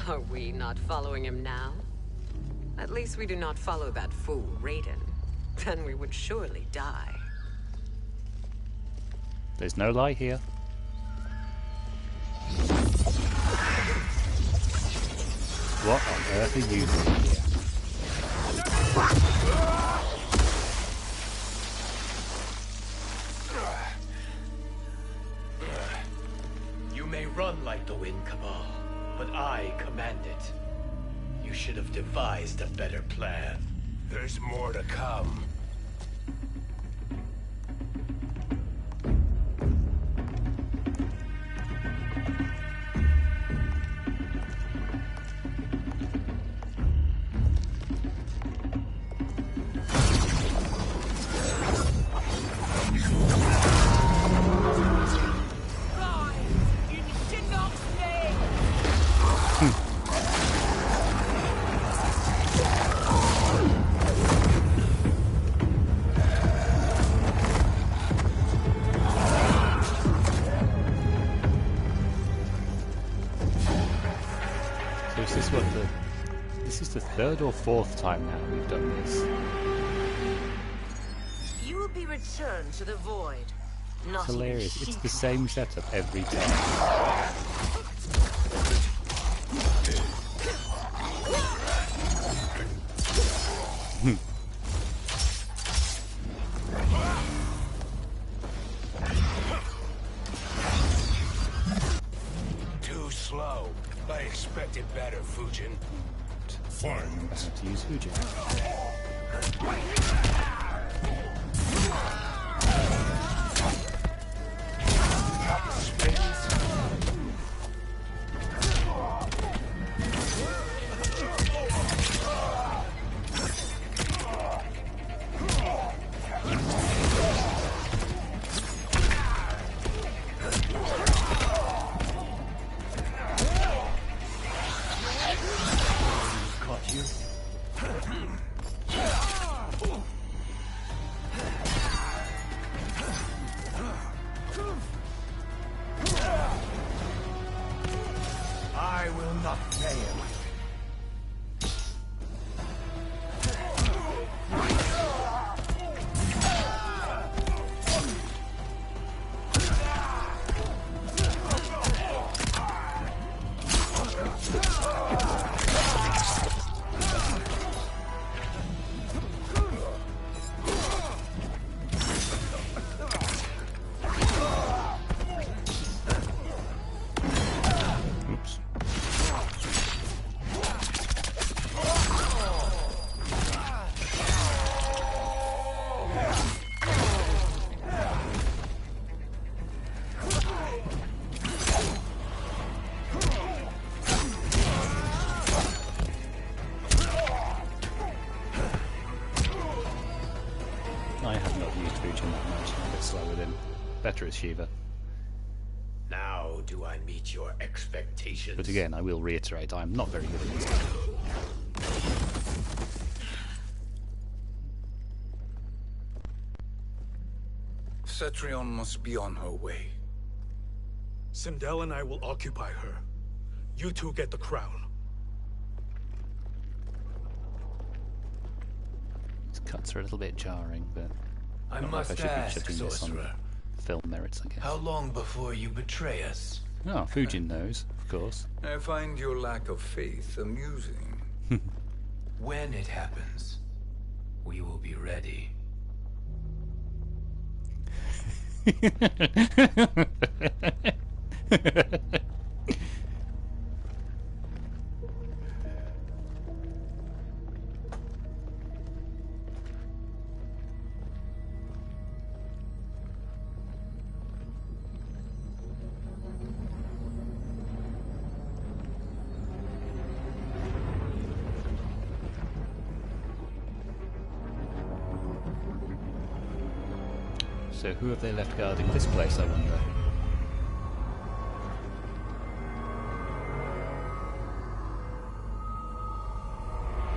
I: Are we not following him now? At least we do not follow that fool, Raiden. Then we would surely die.
A: There's no lie here. What on earth are you doing here?
C: You may run like the wind, Cabal, but I command it. You should have devised a better plan.
E: There's more to come.
A: Third or fourth time now we've done this.
L: You will be returned to the void. Not
A: It's hilarious.
L: even
A: It's the same setup every time.
E: Too slow. I expected better, Fujin.
A: Fine. I have to use Fujin. I have not used Fujin that much. I'm a bit slow with him. Better as Shiva.
C: Now do I meet your expectations?
A: But again, I will reiterate, I'm not very good at this game.
D: Cetrion must be on her way.
E: Sindel and I will occupy her. You two get the crown.
A: These cuts are a little bit jarring, but
C: I
A: don't know if
C: must
A: should be
C: ask,
A: shifting this on
C: sorcerer.
A: film merits, I guess.
C: How long before you betray us?
A: Oh, Fujin knows, of course.
D: I find your lack of faith amusing.
C: When it happens, we will be ready.
A: So who have they left guarding this place, I wonder?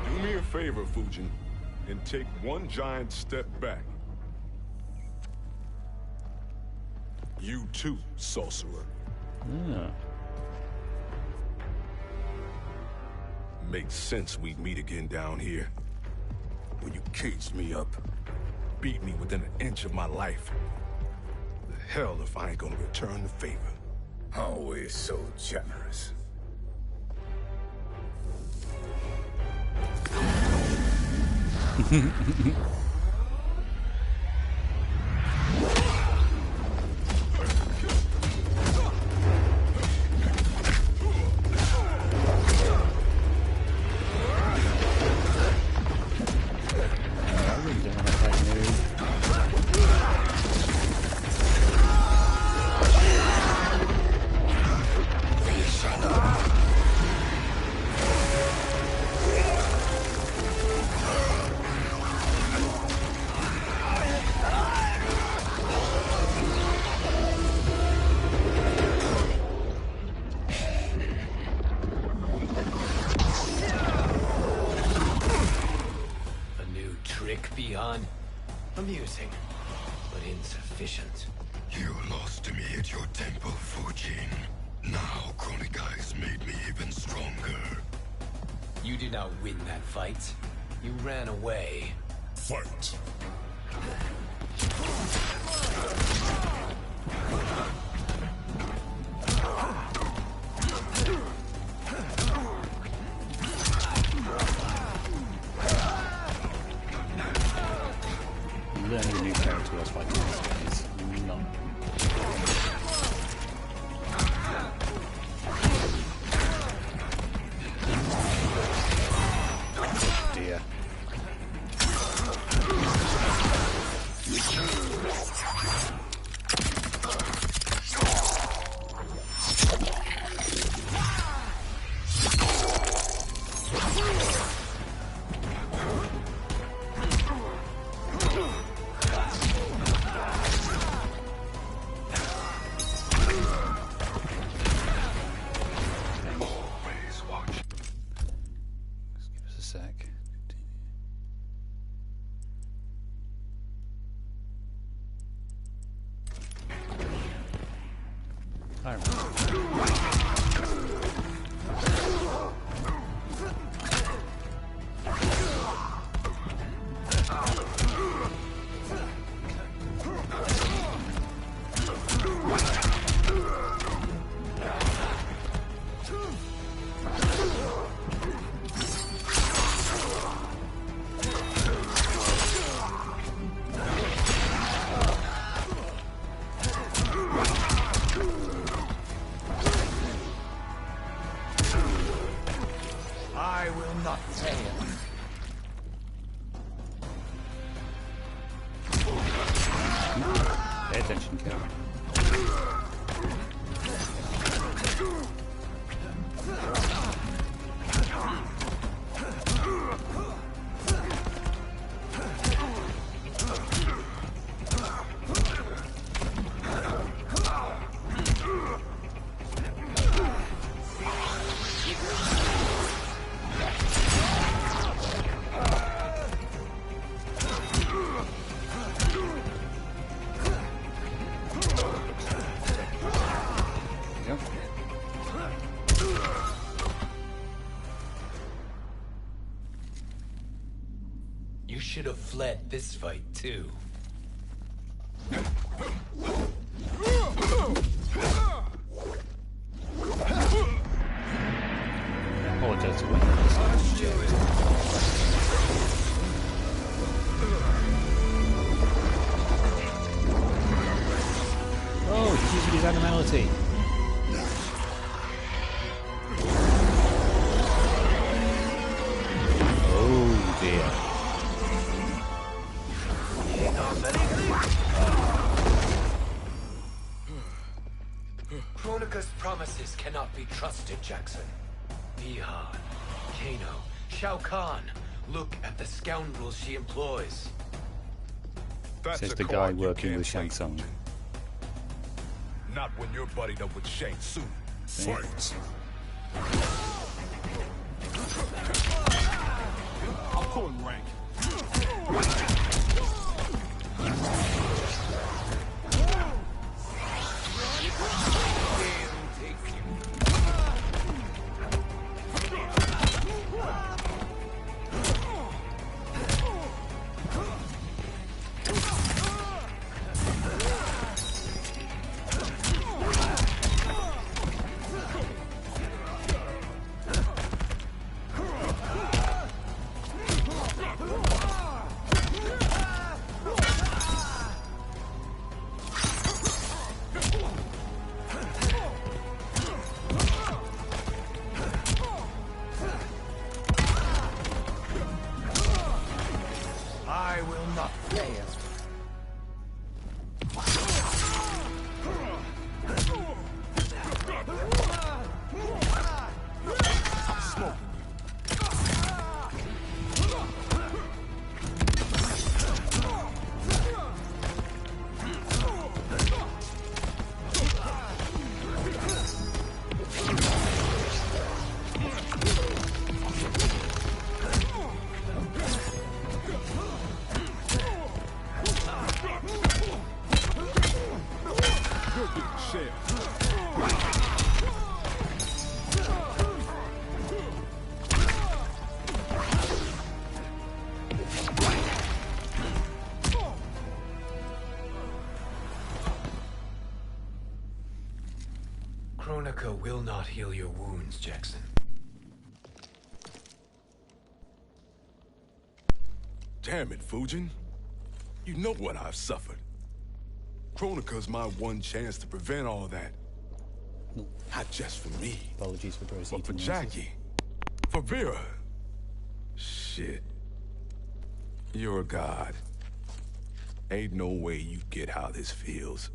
F: Do me a favor, Fujin, and take one giant step back. You too, sorcerer.
A: Ah.
F: Makes sense we'd meet again down here. When you caged me up, beat me within an inch of my life. The hell if I ain't gonna return the favor.
D: Always so generous.
C: Amusing, but insufficient.
H: You lost to me at your temple, Fujin. Now Kronika has made me even stronger.
C: You did not win that fight. You ran away.
H: Fight!
A: Learning a new character whilst fighting this guy is not. Oh dear.
C: I will not fail.
A: Pay attention, Kel.
C: You should have fled this fight, too.
A: Apologize to witness. Oh, he's using his animality. Oh dear.
C: Kronika's promises cannot be trusted, Jackson. Bihan, Kano, Shao Kahn. Look at the scoundrels she employs.
A: Says the guy working with Shang Tsung.
F: Not when you're buddied up with Shang Tsung. Fight!
E: I'm pulling rank.
C: I will not fail. Kronika will not heal your wounds, Jackson.
F: Damn it, Fujin. You know what I've suffered. Kronika's my one chance to prevent all that. Not just for me.
A: Apologies for gross
F: but for
A: eating
F: Jackie. For Vera. Shit. You're a god. Ain't no way you get how this feels.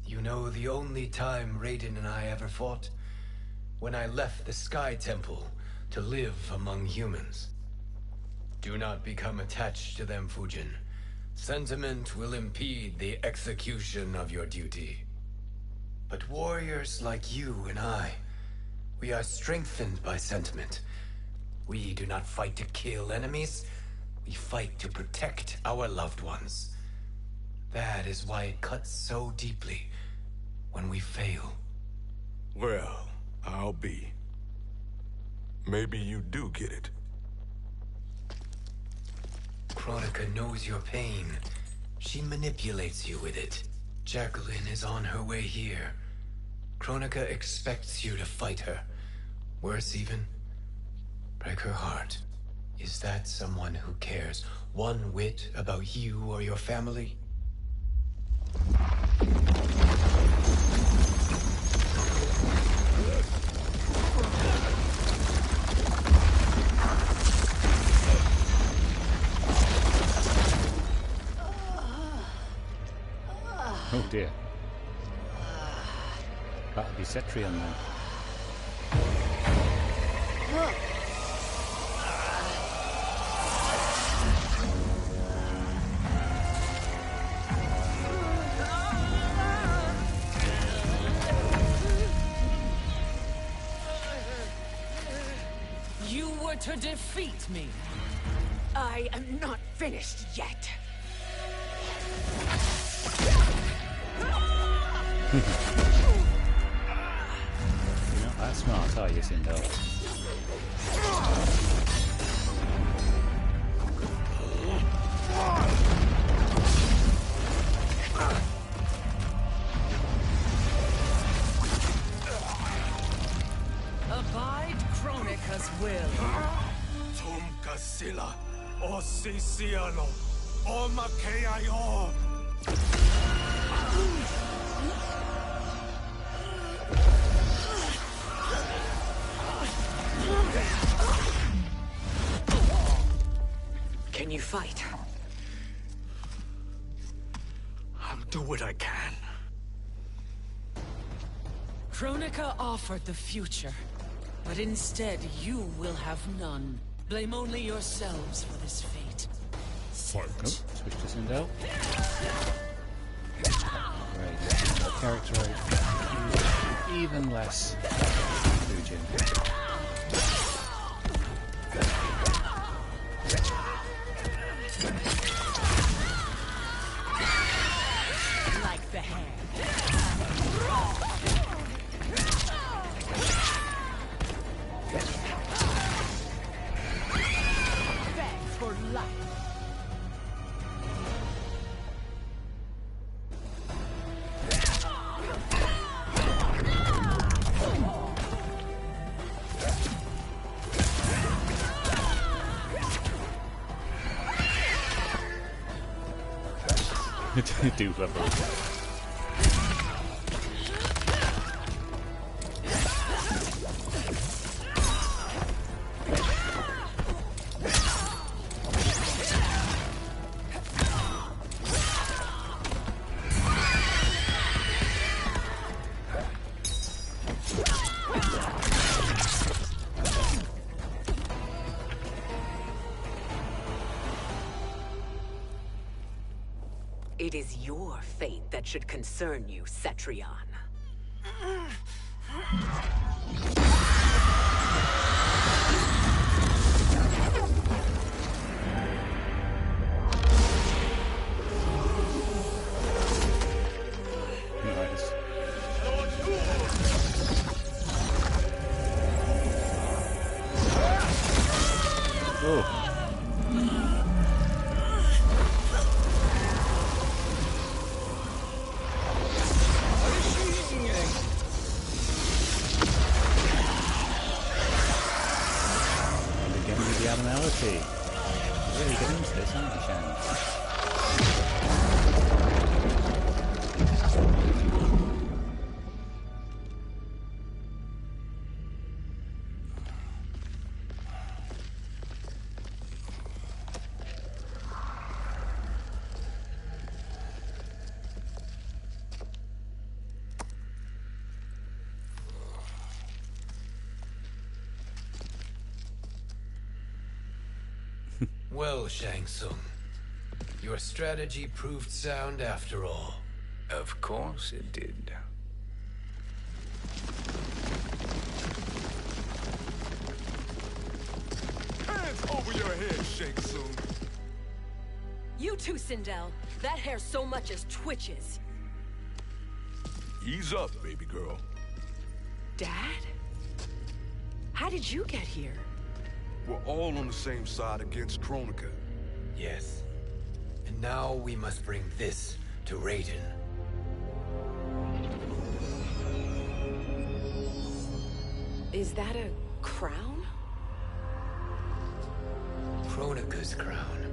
C: You know the only time Raiden and I ever fought? When I left the Sky Temple to live among humans. Do not become attached to them, Fujin. Sentiment will impede the execution of your duty. But warriors like you and I, we are strengthened by sentiment. We do not fight to kill enemies. We fight to protect our loved ones. That is why it cuts so deeply when we fail.
F: Well, I'll be. Maybe you do get it.
C: Kronika knows your pain. She manipulates you with it. Jacqueline is on her way here. Kronika expects you to fight her. Worse even, break her heart. Is that someone who cares one whit about you or your family?
A: Oh dear. That'll be Cetrion then.
M: You were to defeat me.
I: I am not finished yet.
A: You're not that smart, are you, Sindel?
E: Sila, o Sisiano, o Makeayo.
I: Can you fight?
E: I'll do what I can.
M: Kronika offered the future, but instead you will have none. Blame only yourselves for this fate.
F: Fight.
A: Oh, switch to Sindel. Great. More character rate. Even less. Fujin.
M: Like the hair. Beg for life.
A: Do level.
I: It is your fate that should concern you, Cetrion.
A: Nice. Oh. Abnormality. Really get into this, aren't you, Shan?
C: Well, Shang Tsung, your strategy proved sound after all.
D: Of course it did.
E: Hands over your head, Shang Tsung.
G: You too, Sindel. That hair so much as twitches.
F: Ease up, baby girl.
G: Dad? How did you get here?
F: We're all on the same side against Kronika.
C: Yes. And now we must bring this to Raiden.
G: Is that a crown?
C: Kronika's crown.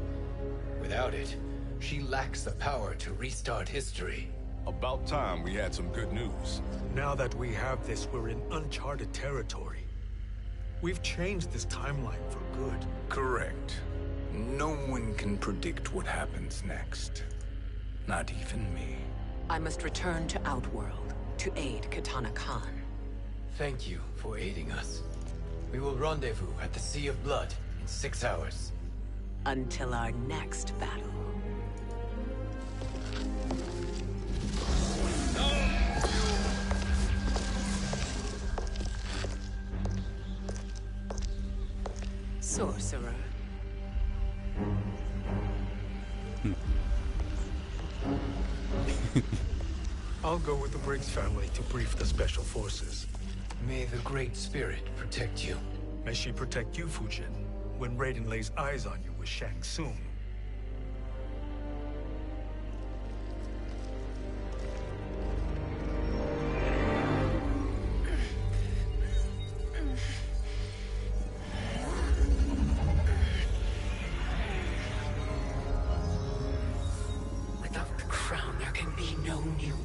C: Without it, she lacks the power to restart history.
F: About time we had some good news.
E: Now that we have this, we're in uncharted territory. We've changed this timeline for good.
D: Correct. No one can predict what happens next. Not even me.
I: I must return to Outworld to aid Kitana Khan.
C: Thank you for aiding us. We will rendezvous at the Sea of Blood in 6 hours.
I: Until our next battle. Sorcerer.
E: I'll go with the Briggs family to brief the Special Forces.
C: May the Great Spirit protect you.
E: May she protect you, Fujin, when Raiden lays eyes on you with Shang Tsung.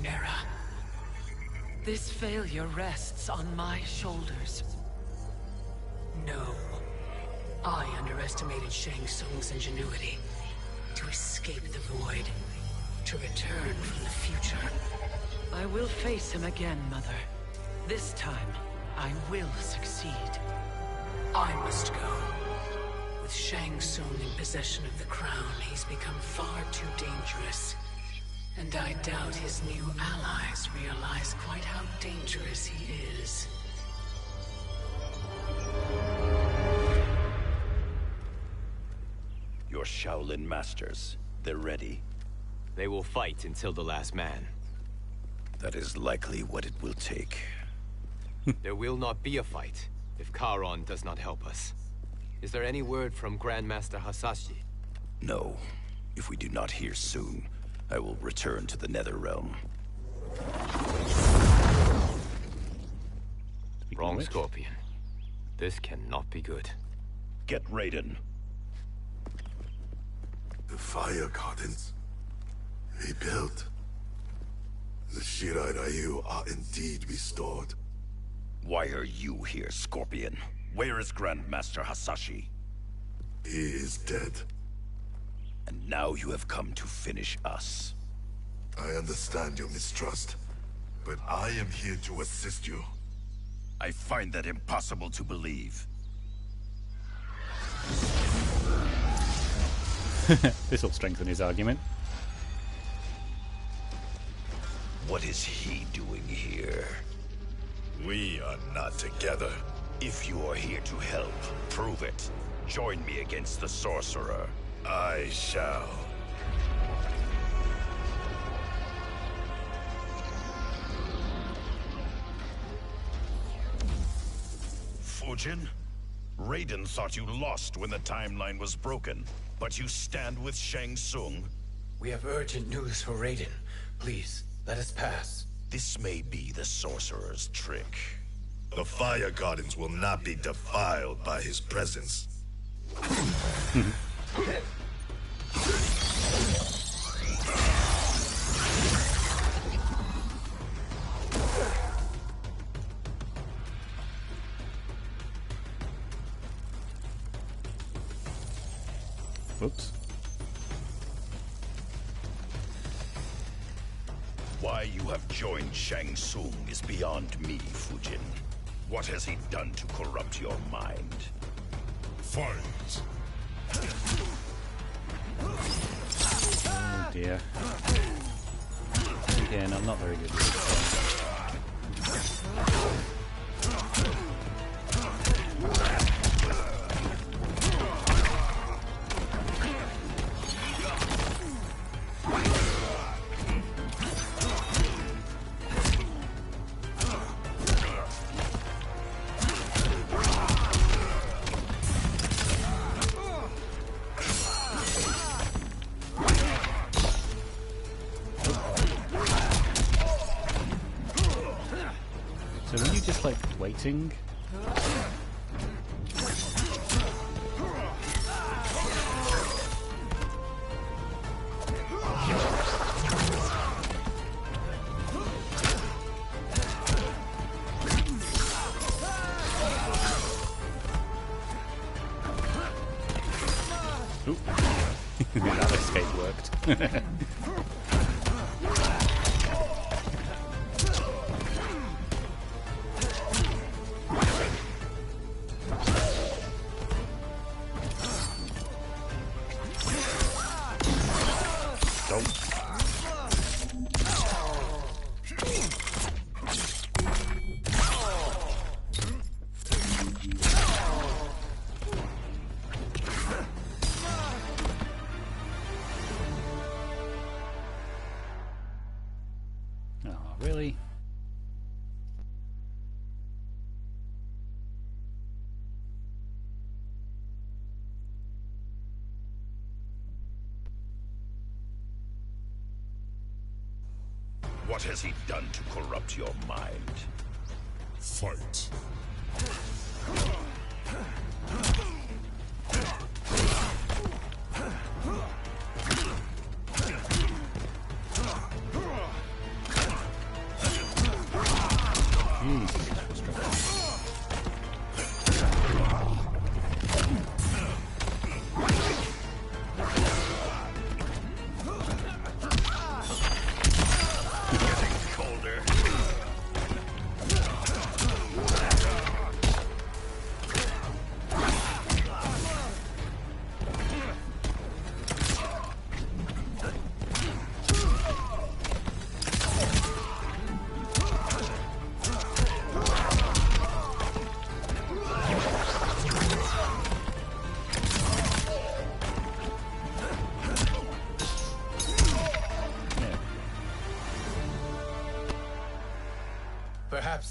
M: era. This failure rests on my shoulders. No. I underestimated Shang Tsung's ingenuity. To escape the void. To return from the future. I will face him again, Mother. This time, I will succeed. I must go. With Shang Tsung in possession of the crown, he's become far too dangerous. And I doubt his new allies realize quite how dangerous he is.
O: Your Shaolin masters, they're ready.
P: They will fight until the last man.
O: That is likely what it will take.
P: There will not be a fight if Charon does not help us. Is there any word from Grandmaster Hasashi?
O: No. If we do not hear soon, I will return to the Netherrealm.
P: Wrong, Scorpion. This cannot be good.
O: Get Raiden.
F: The fire gardens. Rebuilt. The Shirai Ryu are indeed restored.
O: Why are you here, Scorpion? Where is Grandmaster Hasashi?
F: He is dead.
O: And now you have come to finish us.
F: I understand your mistrust, but I am here to assist you.
O: I find that impossible to believe.
A: This will strengthen his argument.
O: What is he doing here?
F: We are not together.
O: If you are here to help, prove it. Join me against the sorcerer.
F: I shall.
O: Fujin? Raiden thought you lost when the timeline was broken, but you stand with Shang Tsung?
C: We have urgent news for Raiden. Please, let us pass.
O: This may be the sorcerer's trick.
F: The fire gardens will not be defiled by his presence.
A: Whoops.
O: Why you have joined Shang Tsung is beyond me, Fujin. What has he done to corrupt your mind?
F: Fight!
A: Oh dear. Again, I'm not very good with this. So were you just like waiting? Oop. That escape worked. Oh, really?
O: What has he done to corrupt your mind?
F: Fight!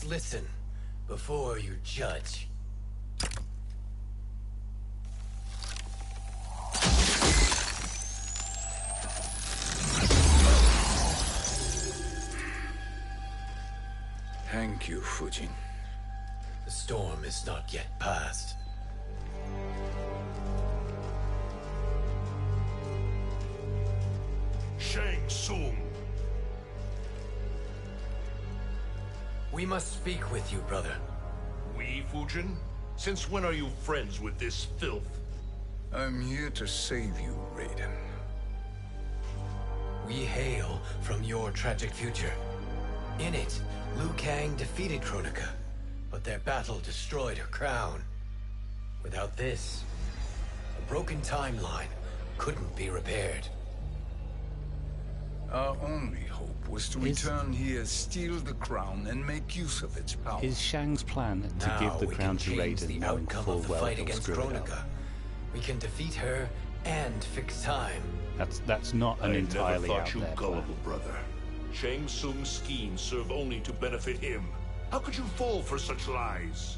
C: listen before you judge.
D: Thank you, Fujin.
C: The storm is not yet past.
F: Shang Tsung.
C: We must speak with you, brother.
F: We, Fujin? Since when are you friends with this filth?
D: I'm here to save you, Raiden.
C: We hail from your tragic future. In it, Liu Kang defeated Kronika, but their battle destroyed her crown. Without this, a broken timeline couldn't be repaired.
D: Our only hope was to return here, steal the crown, and make use of its power.
A: Is Shang's plan to give the crown to Raiden, knowing full well he'll screw it up?
C: We can defeat her and fix time.
A: That's not an entirely
F: I never
A: out
F: thought you
A: there
F: gullible, brother. Shang Tsung's schemes serve only to benefit him. How could you fall for such lies?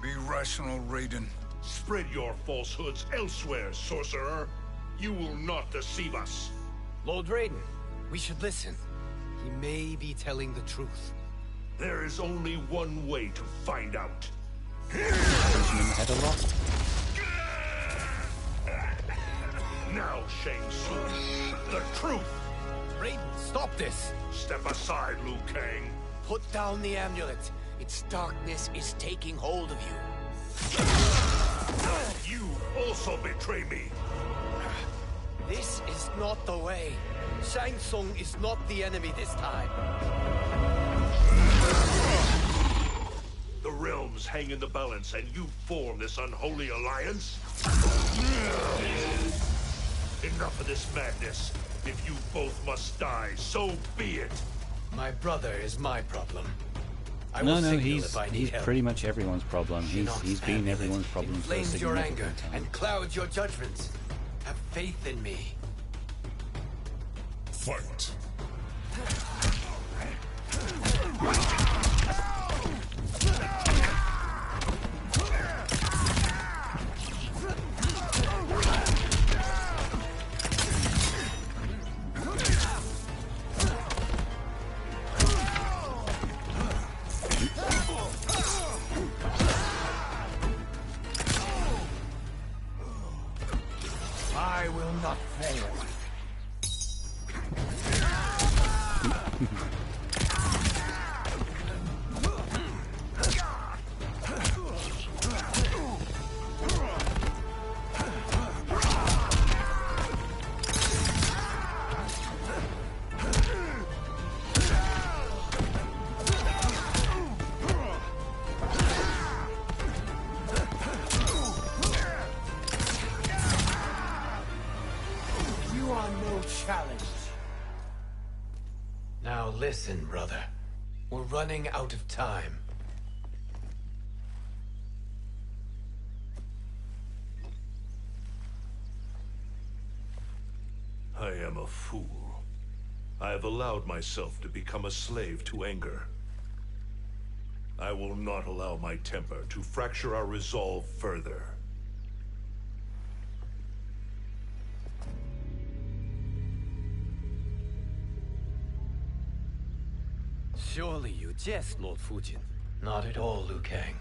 D: Be rational, Raiden.
F: Spread your falsehoods elsewhere, sorcerer. You will not deceive us.
C: Lord Raiden, we should listen. He may be telling the truth.
F: There is only one way to find out.
A: Head a lot.
F: Now, Shang Tsung, the truth!
C: Raiden, stop this!
F: Step aside, Liu Kang.
C: Put down the amulet. Its darkness is taking hold of you.
F: You also betray me.
C: This is not the way. Shang Tsung is not the enemy this time.
F: The realms hang in the balance, and you form this unholy alliance? Enough of this madness. If you both must die, so be it.
C: My brother is my problem.
A: No, he's pretty much everyone's problem. He's been everyone's problem for a
C: inflames your anger
A: significant time.
C: and clouds your judgments. Have faith in me.
F: Fight.
C: I will not fail. You are no challenge. Now listen, brother. We're running out of time.
F: I am a fool. I have allowed myself to become a slave to anger. I will not allow my temper to fracture our resolve further.
C: Surely you jest, Lord Fujin. Not at all, Liu Kang.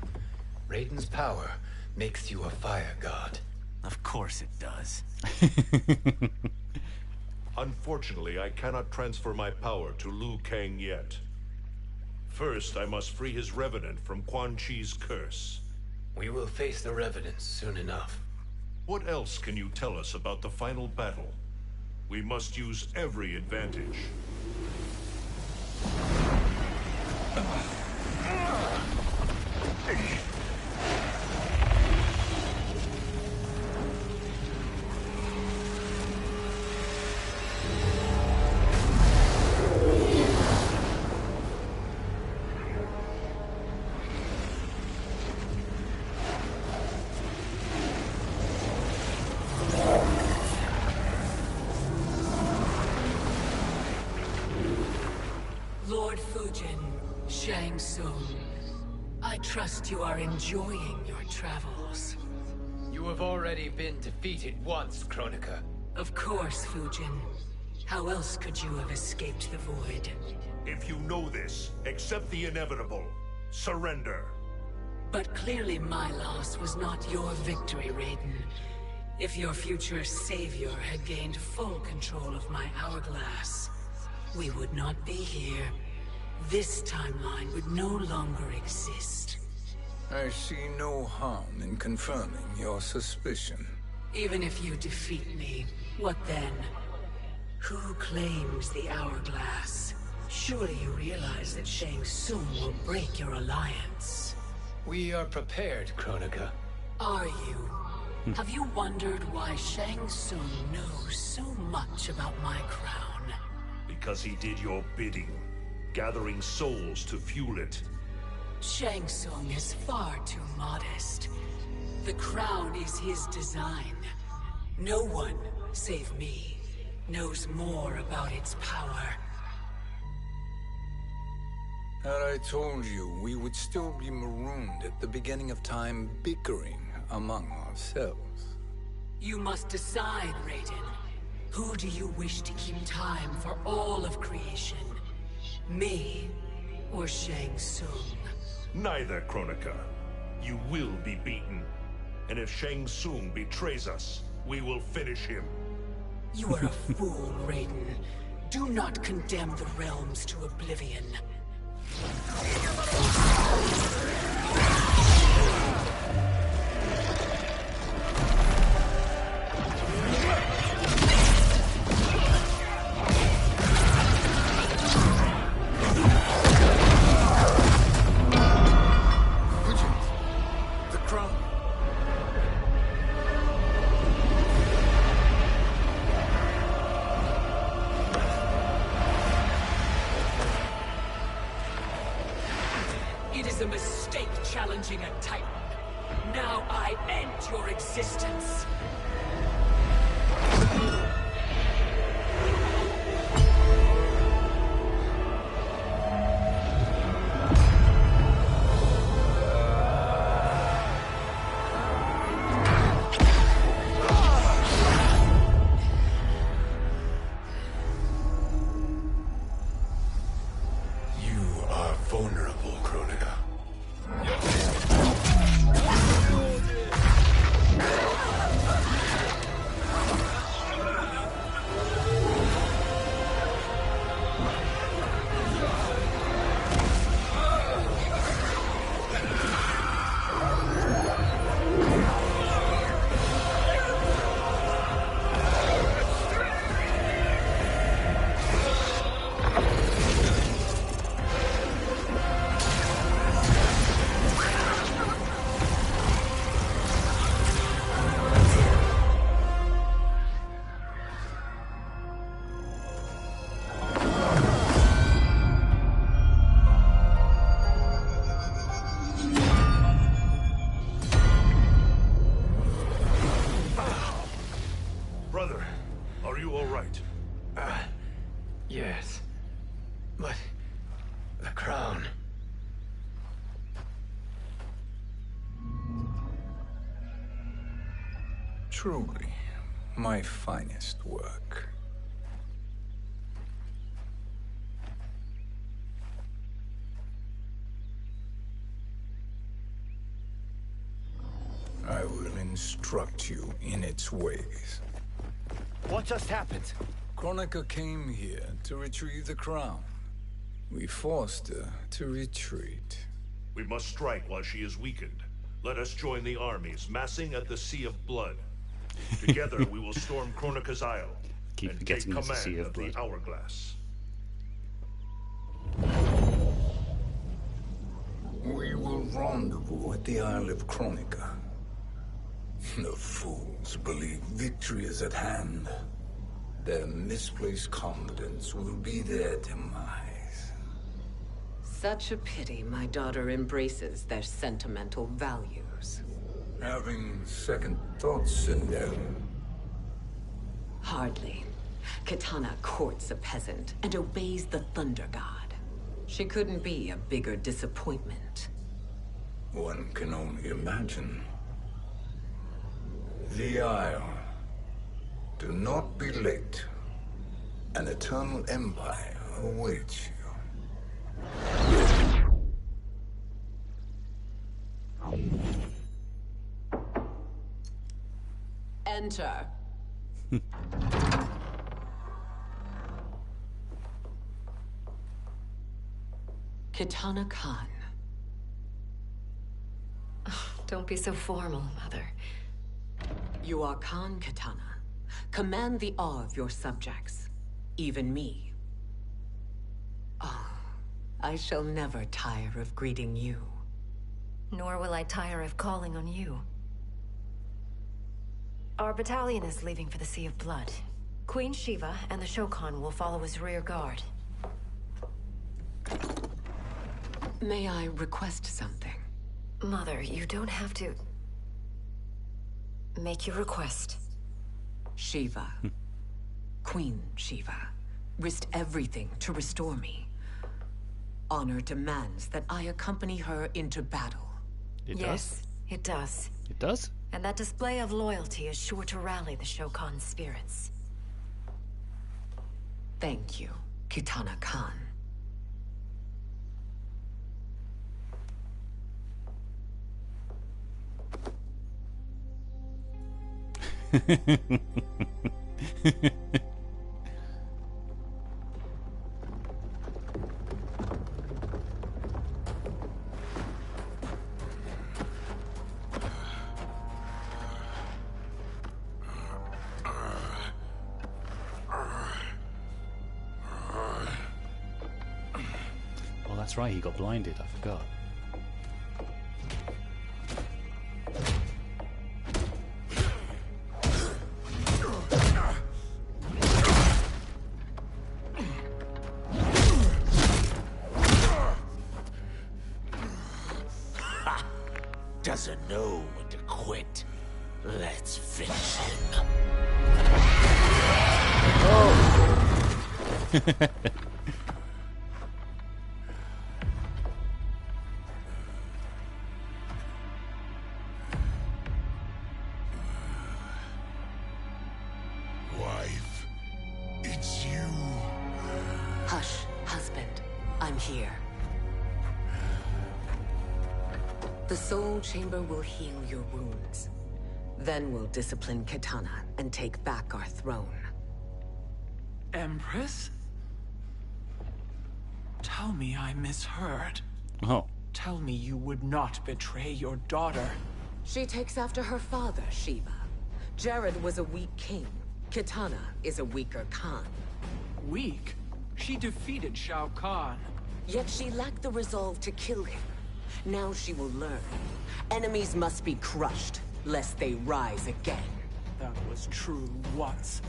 C: Raiden's power makes you a fire god.
Q: Of course it does.
F: Unfortunately, I cannot transfer my power to Liu Kang yet. First, I must free his revenant from Quan Chi's curse.
C: We will face the Revenants soon enough.
F: What else can you tell us about the final battle? We must use every advantage.
M: Lord Shang Tsung. I trust you are enjoying your travels.
P: You have already been defeated once, Kronika.
M: Of course, Fujin. How else could you have escaped the void?
F: If you know this, accept the inevitable. Surrender.
M: But clearly my loss was not your victory, Raiden. If your future savior had gained full control of my hourglass, we would not be here. This timeline would no longer exist.
D: I see no harm in confirming your suspicion.
M: Even if you defeat me, what then? Who claims the hourglass? Surely you realize that Shang Tsung will break your alliance.
P: We are prepared, Kronika.
M: Are you? Have you wondered why Shang Tsung knows so much about my crown?
F: Because he did your bidding, gathering souls to fuel it.
M: Shang Tsung is far too modest. The crown is his design. No one, save me, knows more about its power.
D: Had I told you, we would still be marooned at the beginning of time, bickering among ourselves.
M: You must decide, Raiden. Who do you wish to keep time for all of creation? Me or Shang Tsung?
F: Neither, Kronika. You will be beaten. And if Shang Tsung betrays us, we will finish him.
M: You are a fool, Raiden. Do not condemn the realms to oblivion. It is a mistake challenging a Titan. Now I end your existence.
F: You are vulnerable, Kronika. Brother, are you all right?
P: Yes. But... the crown...
D: Truly, my finest work. I will instruct you in its ways.
P: What just happened?
D: Kronika came here to retrieve the crown. We forced her to retreat.
F: We must strike while she is weakened. Let us join the armies, massing at the Sea of Blood. Together we will storm Kronika's Isle
A: Keep
F: and take
A: forgetting it's a
F: command
A: Sea of
F: of the
A: Blood.
F: Hourglass.
D: We will rendezvous at the Isle of Kronika. The fools believe victory is at hand. Their misplaced confidence will be their demise.
I: Such a pity my daughter embraces their sentimental values.
D: Having second thoughts, Sindel?
I: Hardly. Kitana courts a peasant and obeys the Thunder God. She couldn't be a bigger disappointment.
D: One can only imagine. The Isle. Do not be late. An eternal empire awaits you.
I: Enter. Kitana Khan.
G: Don't be so formal, Mother.
I: You are Khan Kitana. Command the awe of your subjects. Even me. Oh, I shall never tire of greeting you.
G: Nor will I tire of calling on you. Our battalion is leaving for the Sea of Blood. Queen Shiva and the Shokan will follow as rear guard.
I: May I request something?
G: Mother, you don't have to... make your request.
I: Shiva. Queen Shiva. Risked everything to restore me. Honor demands that I accompany her into battle.
G: Yes, it does.
A: It does?
G: And that display of loyalty is sure to rally the Shokan's spirits.
I: Thank you, Kitana Khan.
A: Oh, that's right, he got blinded, I forgot.
H: Doesn't know when to quit. Let's finish him.
A: Oh!
H: Wife, it's you.
I: Hush, husband. I'm here. The Soul Chamber will heal your wounds. Then we'll discipline Kitana and take back our throne.
J: Empress? Tell me I misheard.
A: Oh.
J: Tell me you would not betray your daughter.
I: She takes after her father, Shiva. Jared was a weak king. Kitana is a weaker Khan.
J: Weak? She defeated Shao Kahn.
I: Yet she lacked the resolve to kill him. Now she will learn. Enemies must be crushed, lest they rise again.
J: That was true once.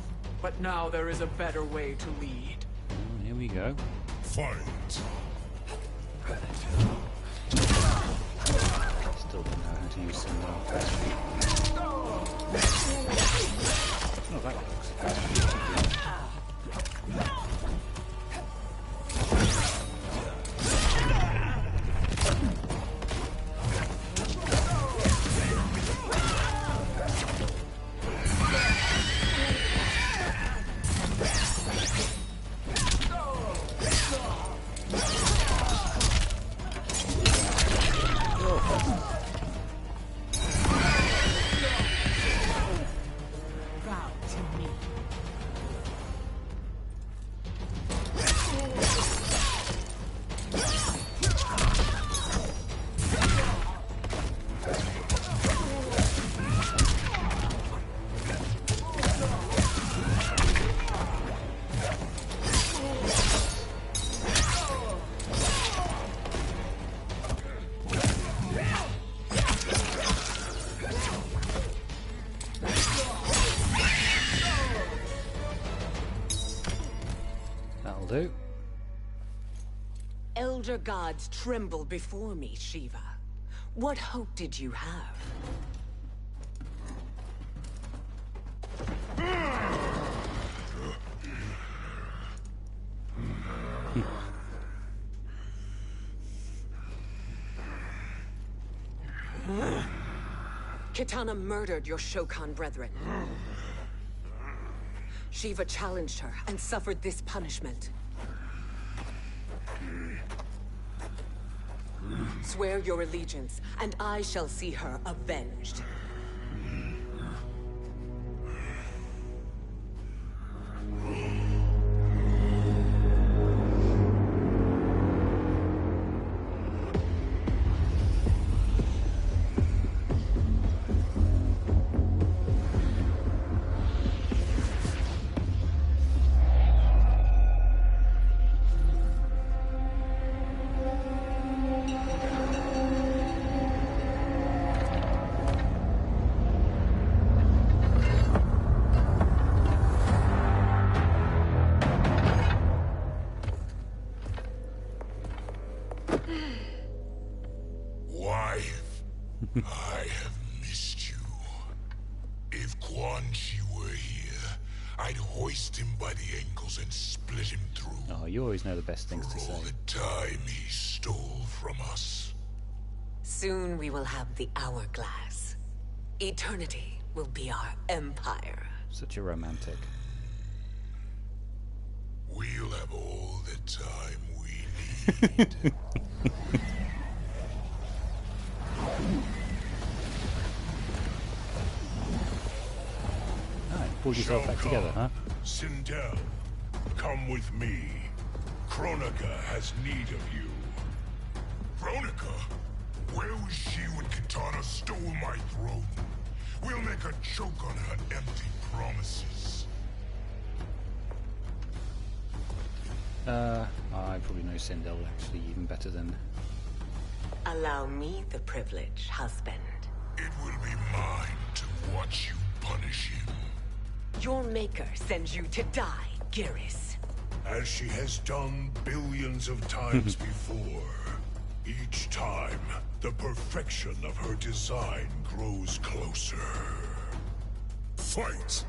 J: But now there is a better way to lead.
A: Oh, here we go.
H: Fight.
A: Still don't know how to use some Oh, that works. Do.
I: Elder gods tremble before me, Shiva. What hope did you have? Kitana murdered your Shokan brethren. Shiva challenged her and suffered this punishment. Swear your allegiance, and I shall see her avenged.
F: Wife, I have missed you. If Quan Chi were here, I'd hoist him by the ankles and split him through.
A: Oh, you always know the best things to say.
F: For all the time he stole from us.
I: Soon we will have the hourglass. Eternity will be our empire.
A: Such a romantic.
F: We'll have all the time we need.
A: Pulled yourself back together, huh?
F: Sindel, come with me. Kronika has need of you. Kronika? Where was she when Kitana stole my throne? We'll make her choke on her empty promises.
A: I probably know Sindel actually even better than...
I: Allow me the privilege, husband.
F: It will be mine to watch you punish him.
I: Your maker sends you to die, Geras.
F: As she has done billions of times before. Each time, the perfection of her design grows closer. Fight!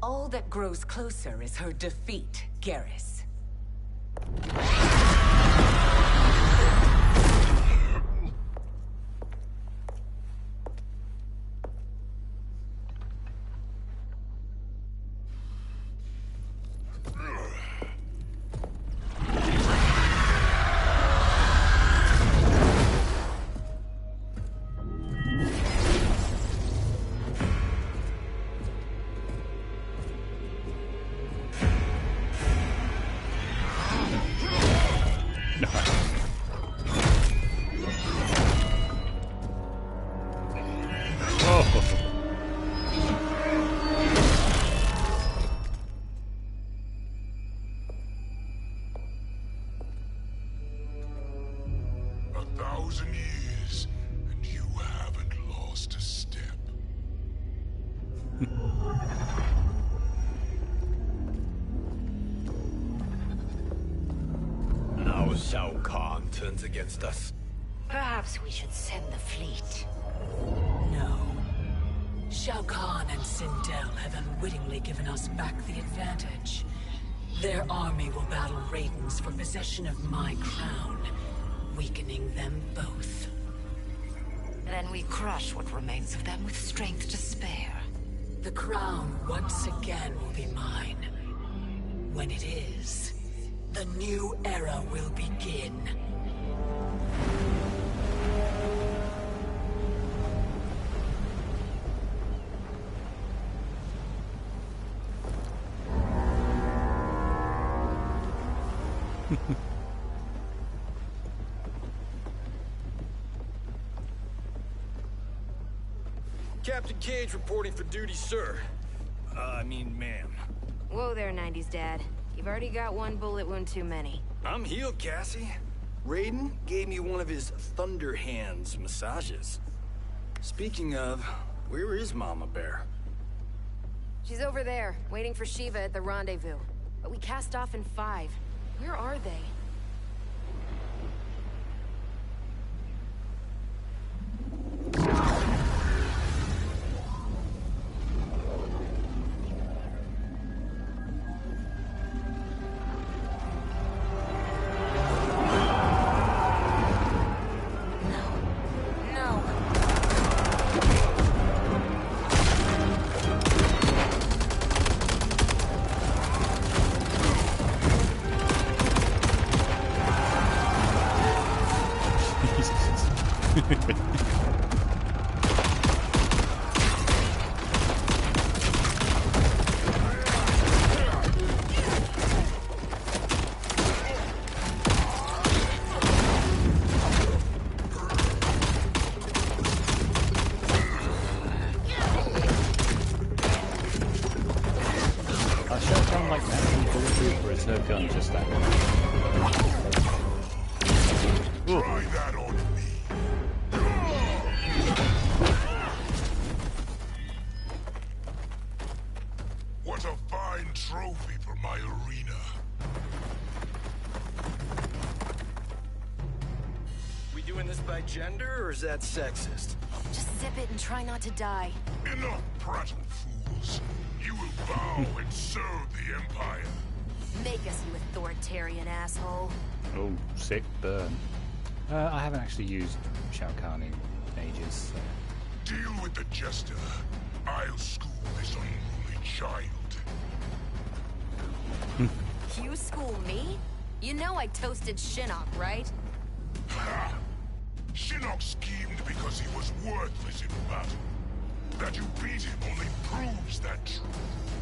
I: All that grows closer is her defeat, Geras.
P: Now Shao Kahn turns against us.
M: Perhaps we should send the fleet.
N: No. Shao Kahn and Sindel have unwittingly given us back the advantage. Their army will battle Raidens for possession of my crown, weakening them both.
M: Then we crush what remains of them with strength to spare.
N: The crown once again will be mine. When it is, the new era will begin.
R: Captain Cage reporting for duty, sir. I mean, ma'am.
S: Whoa there, 90s dad. You've already got one bullet wound too many.
R: I'm healed, Cassie. Raiden gave me one of his Thunder Hands massages. Speaking of, where is Mama Bear?
S: She's over there, waiting for Shiva at the rendezvous. But we cast off in 5. Where are they?
R: Gender, or is that sexist?
S: Just zip it and try not to die.
F: Enough prattle, fools. You will bow and serve the Empire.
S: Make us, you authoritarian asshole.
A: Oh, sick burn. I haven't actually used Shao Kahn in ages. So.
F: Deal with the jester. I'll school this unruly child.
S: You school me? You know I toasted Shinnok, right?
F: Ha! Shinnok schemed because he was worthless in battle. That you beat him only proves that truth.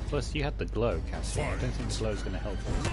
A: Plus, you had the glow, Cassie. I don't think the glow's going to help us.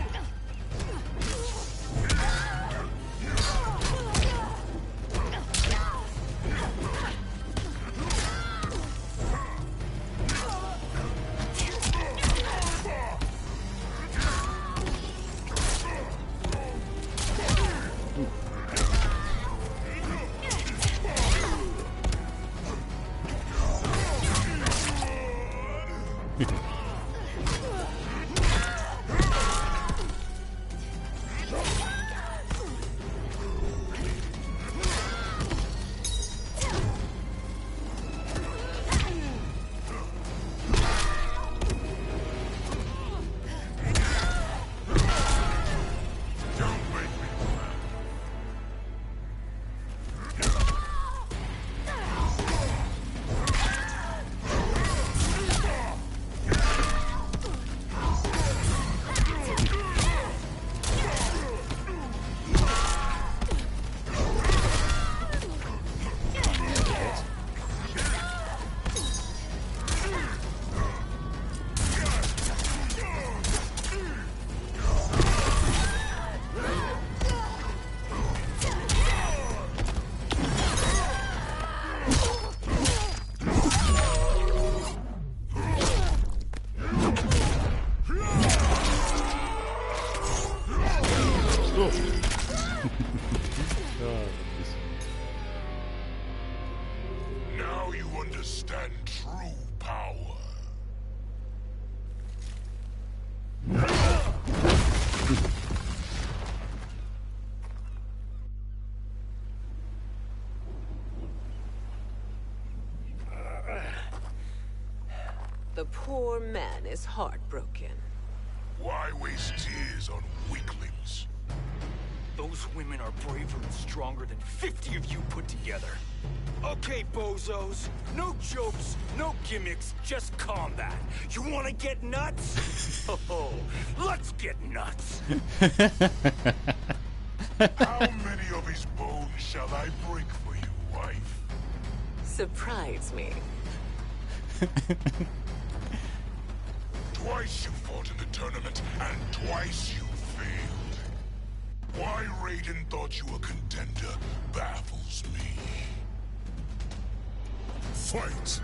F: Now you understand true power.
I: The poor man is heartbroken.
F: Why waste tears on weaklings?
R: Those women are braver and stronger than 50 of you put together. Okay, bozos. No jokes, no gimmicks, just combat. You want to get nuts? Oh, let's get nuts.
F: How many of his bones shall I break for you, wife?
I: Surprise me.
F: Twice you fought in the tournament, and twice you failed. Raiden thought you a contender baffles me. Fight!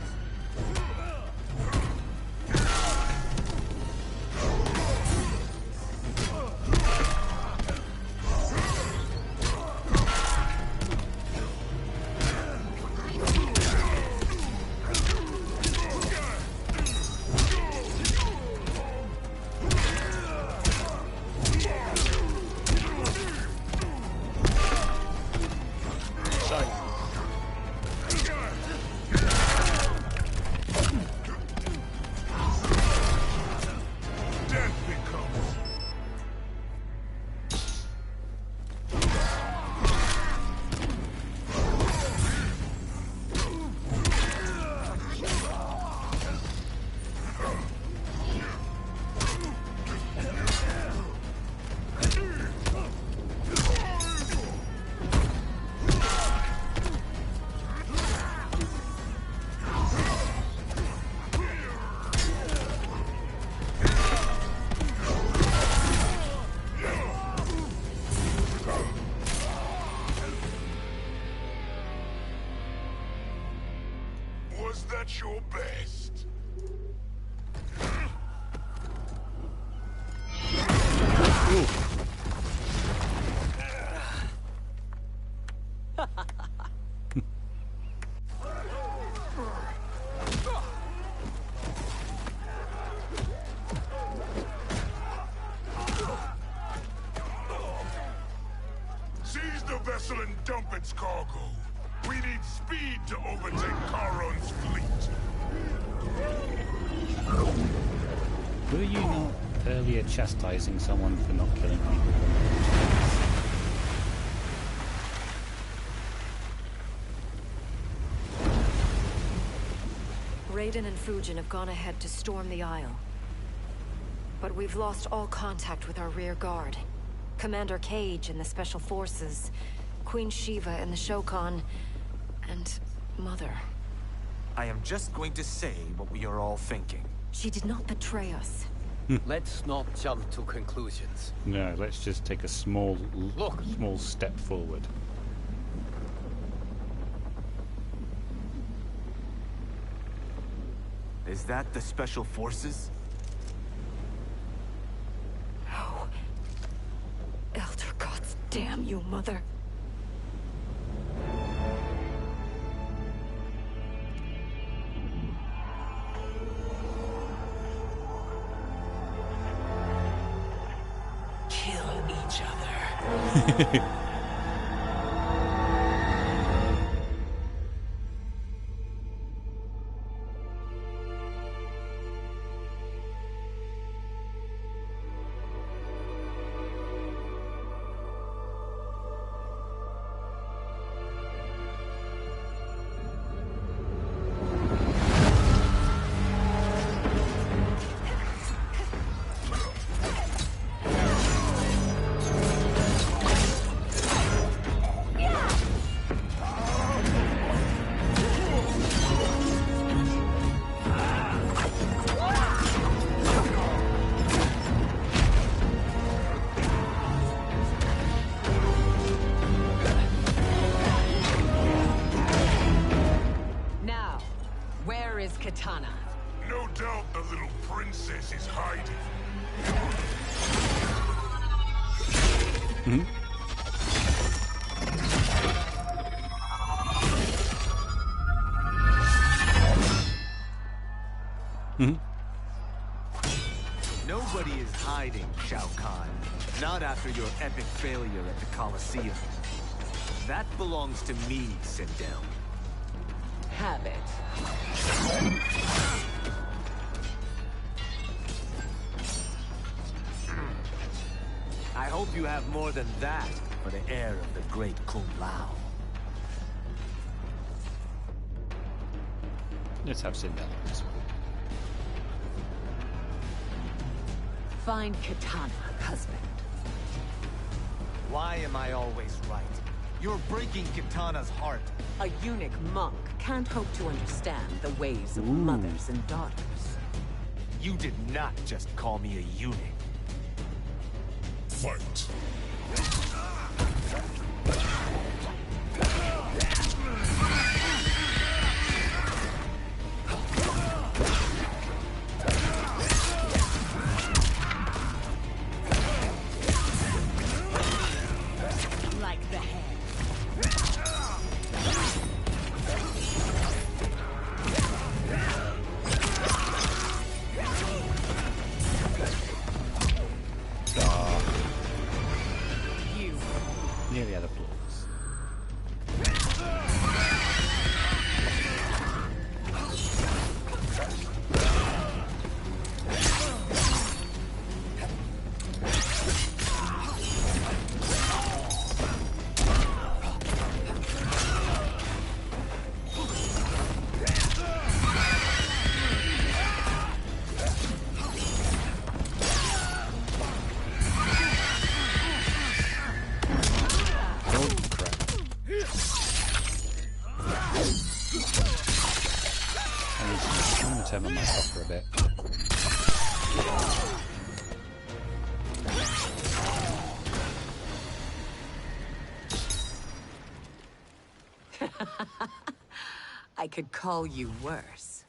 F: Was that your best? Seize the vessel and dump its cargo. We need speed to overtake Charon's fleet.
A: Were you not earlier chastising someone for not killing people?
G: Raiden and Fujin have gone ahead to storm the Isle. But we've lost all contact with our rear guard. Commander Cage and the Special Forces, Queen Shiva and the Shokan, and Mother.
R: I am just going to say what we are all thinking.
G: She did not betray us.
P: Let's not jump to conclusions.
A: No, let's just take a small step forward.
R: Is that the Special Forces?
G: Oh. Elder gods damn you, Mother.
M: Kill each other.
I: Katana.
F: No doubt the little princess is hiding.
R: Nobody is hiding, Shao Kahn. Not after your epic failure at the Colosseum. That belongs to me, Sindel.
I: Have it.
R: I hope you have more than that for the heir of the great Kung Lao.
A: Let's have Sindel on this one.
I: Find Katana, husband.
R: Why am I always right? You're breaking Katana's heart.
I: A eunuch monk can't hope to understand the ways of mothers and daughters.
R: You did not just call me a eunuch.
F: Fight.
A: turn my mic off for a bit.
I: I could call you worse.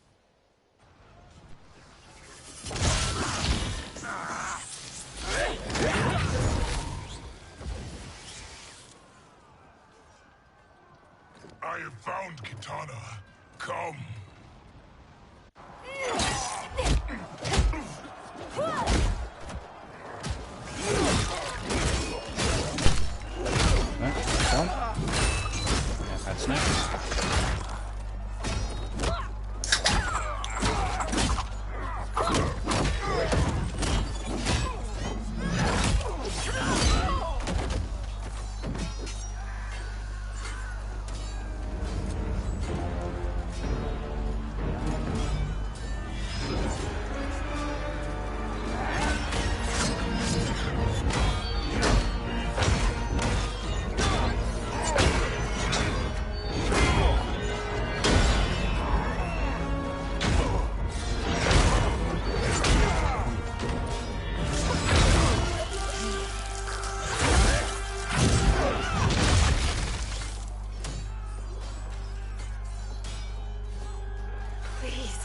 F: I have found Kitana. Come.
A: Come. Yeah, bad snaps.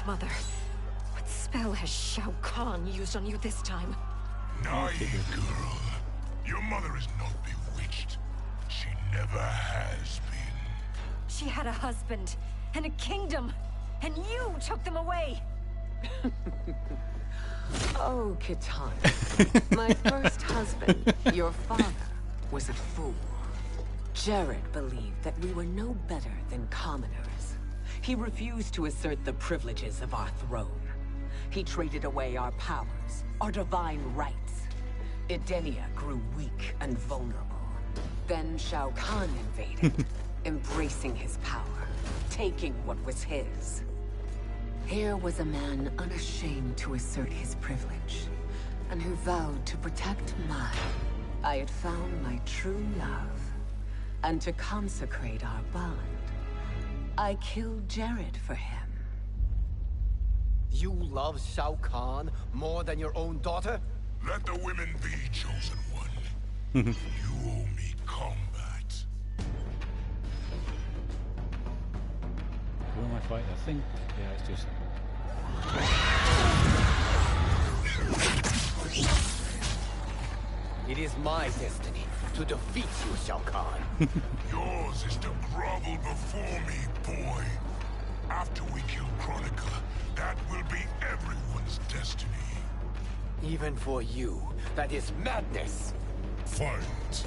G: Mother, what spell has Shao Kahn used on you this time?
F: Naive girl. Your mother is not bewitched. She never has been.
G: She had a husband and a kingdom, and you took them away.
I: Oh, Kitana. My first husband, your father, was a fool. Jared believed that we were no better than commoners. He refused to assert the privileges of our throne. He traded away our powers, our divine rights. Edenia grew weak and vulnerable. Then Shao Kahn invaded, embracing his power, taking what was his. Here was a man unashamed to assert his privilege, and who vowed to protect mine. I had found my true love, and to consecrate our bond, I killed Jared for him.
C: You love Shao Kahn more than your own daughter?
F: Let the women be, chosen one. You owe me combat.
A: Who am I fighting? I think. Yeah, it's just.
C: It is my destiny to defeat you, Shao Kahn.
F: Yours is to grovel before me, boy. After we kill Kronika, that will be everyone's destiny.
C: Even for you, that is madness.
F: Fight.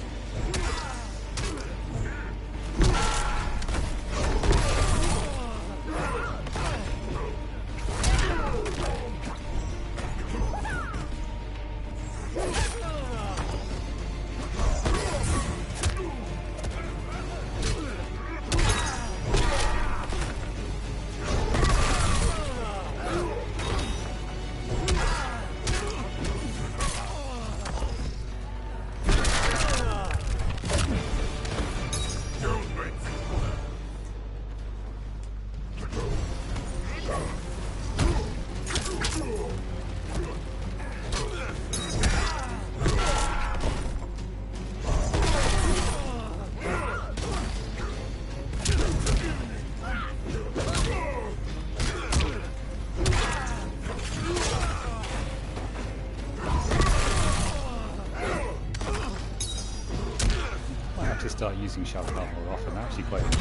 A: Start using Shao Kahn more often. I actually quite enjoy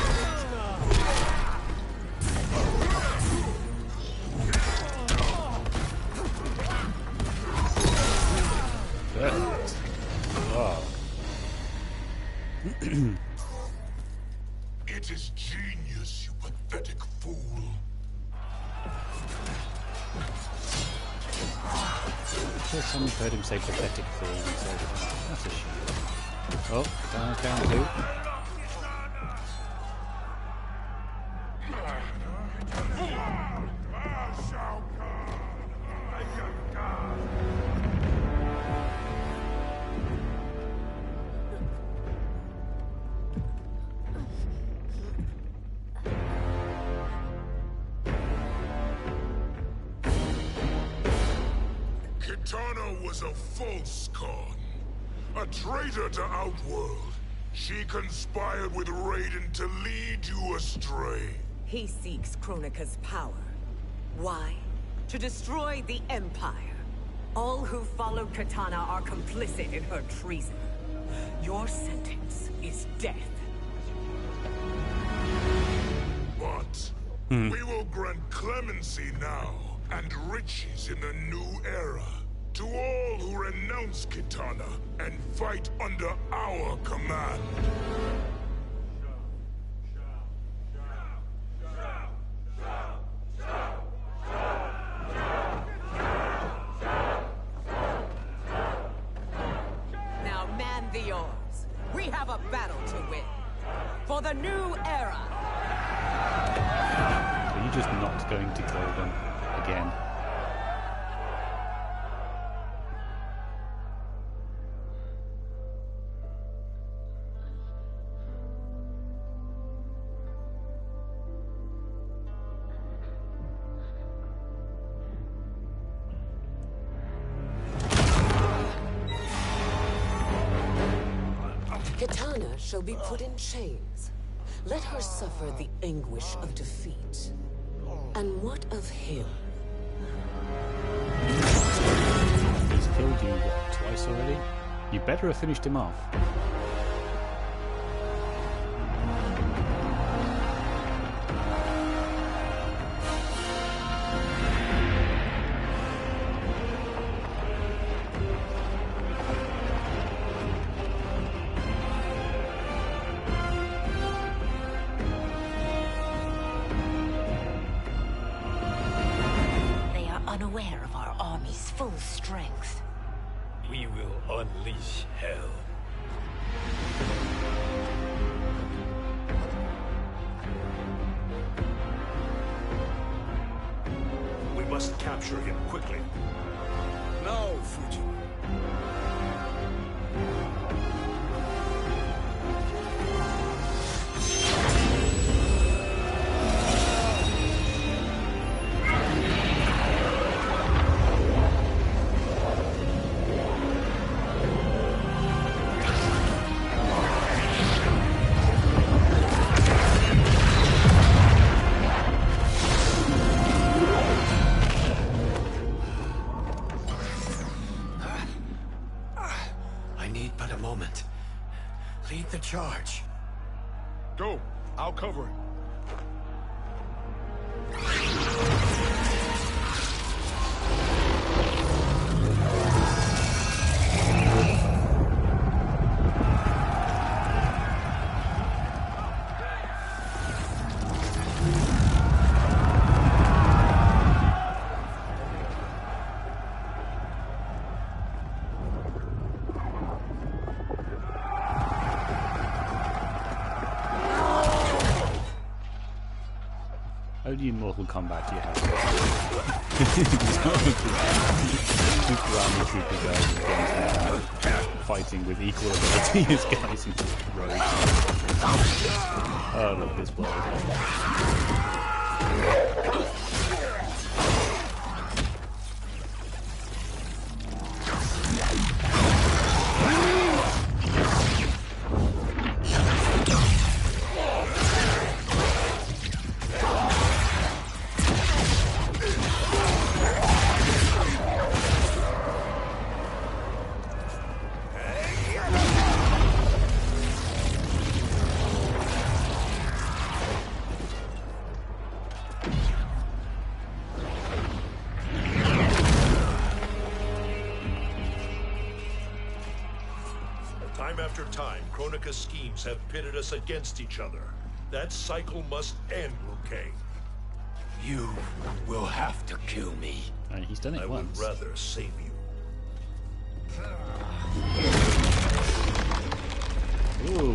A: it. Wow.
F: It is genius, you pathetic fool.
A: I'm sure someone heard him say pathetic fool and said, that's a shame. Oh, down two.
F: was a false Khan. A traitor to Outworld. She conspired with Raiden to lead you astray.
I: He seeks Kronika's power. Why? To destroy the Empire. All who followed Kitana are complicit in her treason. Your sentence is death.
F: But we will grant clemency now and riches in the new era to all who renounce Kitana and fight under our command.
I: Now man the oars. We have a battle to win. For the new era.
A: Are you just not going to kill them again?
M: Kitana shall be put in chains. Let her suffer the anguish of defeat. And what of him?
A: He's killed you, what, twice already? You better have finished him off.
L: Unaware of our army's full strength.
R: We will unleash hell.
E: We must capture him quickly. Now, Fujin.
R: Lead the charge.
E: Go. I'll cover him.
A: How do you Mortal Kombat do you have? Just random super guys fighting with equal ability as guys in rogues. Oh, I love this world.
B: Time after time, Kronika's schemes have pitted us against each other. That cycle must end, Liu Kang.
R: You will have to kill me.
A: And he's done it once.
B: I would rather save you.
A: Ooh.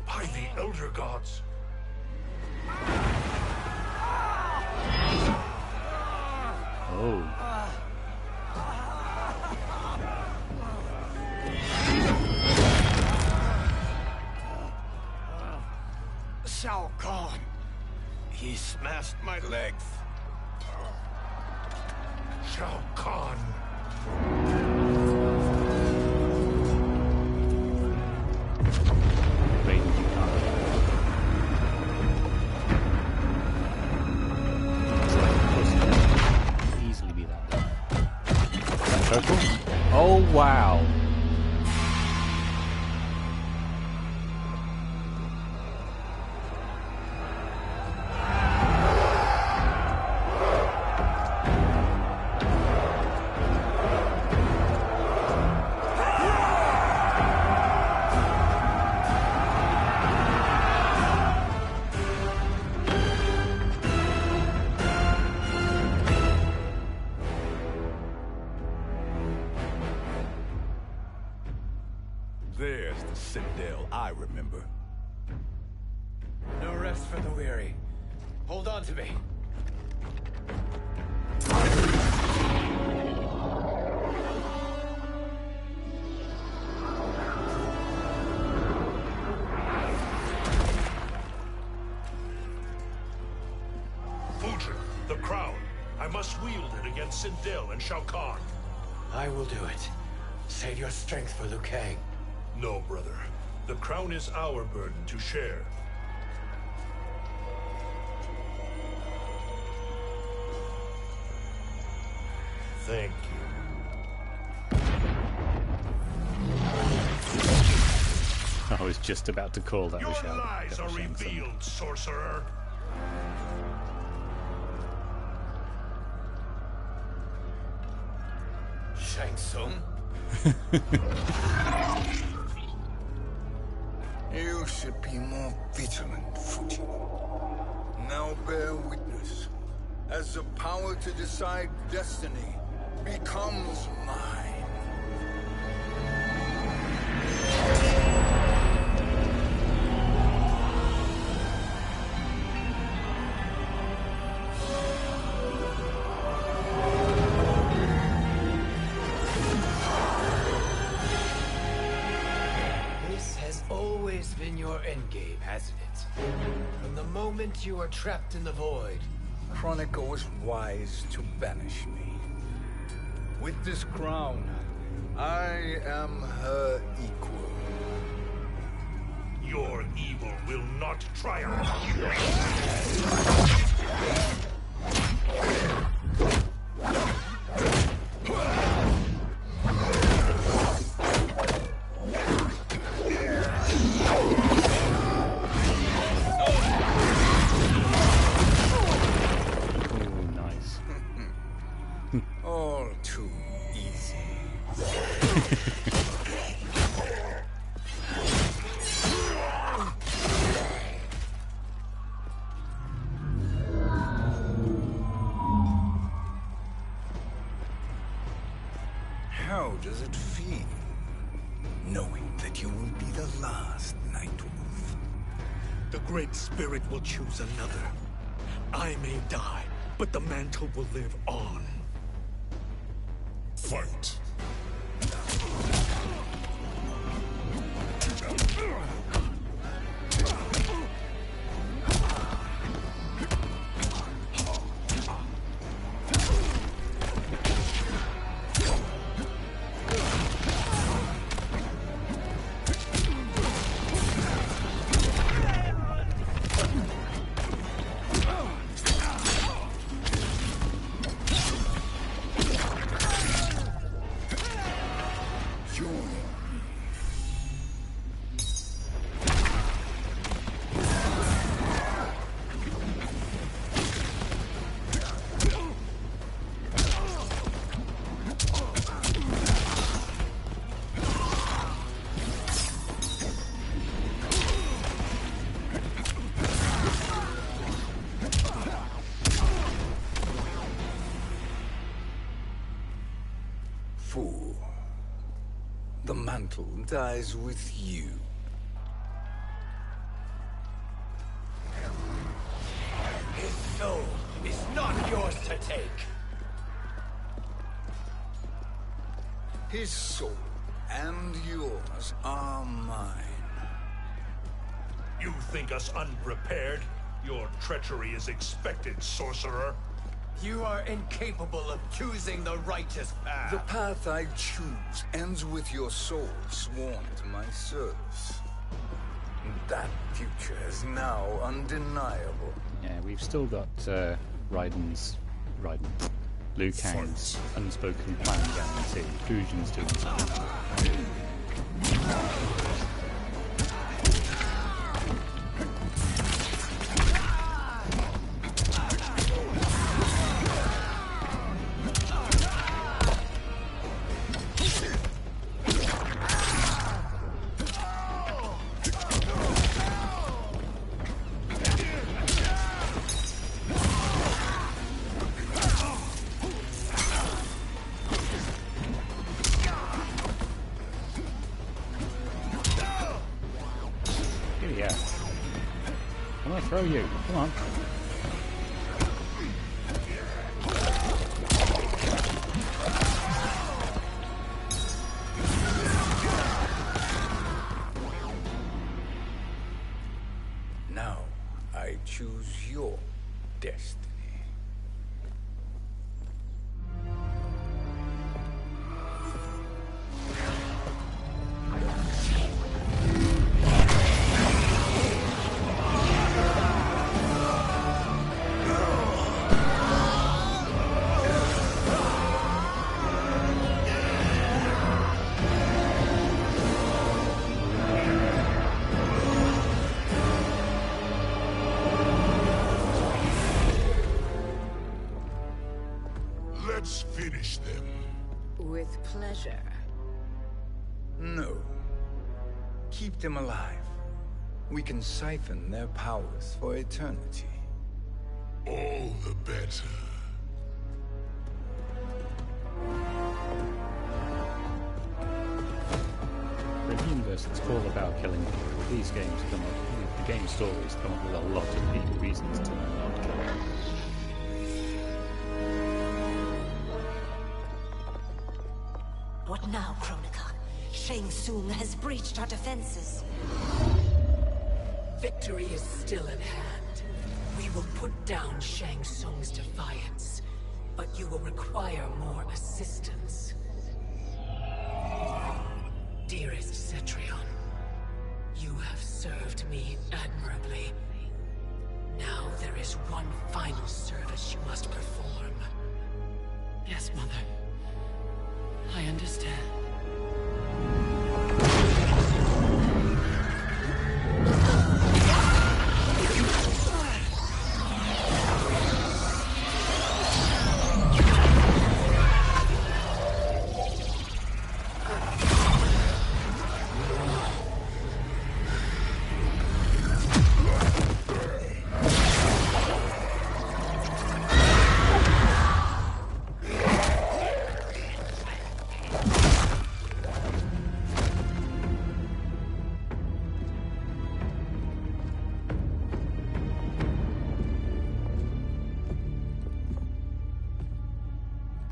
B: By the Elder Gods.
A: Oh.
R: Shao Kahn. He smashed my legs.
E: Shao Kahn.
A: Easily be that done. Purple? Oh wow.
E: There's the Citadel I remember.
P: No rest for the weary. Hold on to me.
O: Fujin, the crown. I must wield it against Sindel and Shao Kahn.
C: I will do it. Save your strength for Liu Kang.
O: No, brother. The crown is our burden to share. Thank you.
A: I was just about to call that.
O: Your lies are revealed, sorcerer.
C: Shang Tsung?
D: You should be more vigilant, Fujin. Now bear witness. As the power to decide destiny becomes mine.
C: This has always been your endgame, hasn't it? From the moment you were trapped in the void.
D: Kronika was wise to banish me. With this crown, I am her equal.
O: Your evil will not triumph.
D: All too easy. How does it feel, knowing that you will be the last Nightwolf?
E: The Great Spirit will choose another. I may die, but the mantle will live on. Fight.
D: Fool. The mantle dies with you.
C: His soul is not yours to take.
D: His soul and yours are mine.
O: You think us unprepared? Your treachery is expected, sorcerer.
H: You are incapable of choosing the righteous path.
D: The path I choose ends with your soul sworn to my service. That future is now undeniable.
A: Yeah, we've still got Liu Kang's unspoken plan guarantee. Fusion's doing something. I'm gonna throw you. Come on.
D: Now I choose your destiny.
F: Let's finish them.
L: With pleasure.
D: No. Keep them alive. We can siphon their powers for eternity.
F: All the better.
A: For a universe that's all about killing people, these games come up, the game stories come up with a lot of reasons to not kill them.
T: What now, Kronika? Shang Tsung has breached our defenses.
M: Victory is still at hand. We will put down Shang Tsung's defiance, but you will require more assistance. Dearest Cetrion, you have served me admirably. Now there is one final service you must perform.
N: Yes, Mother. I understand.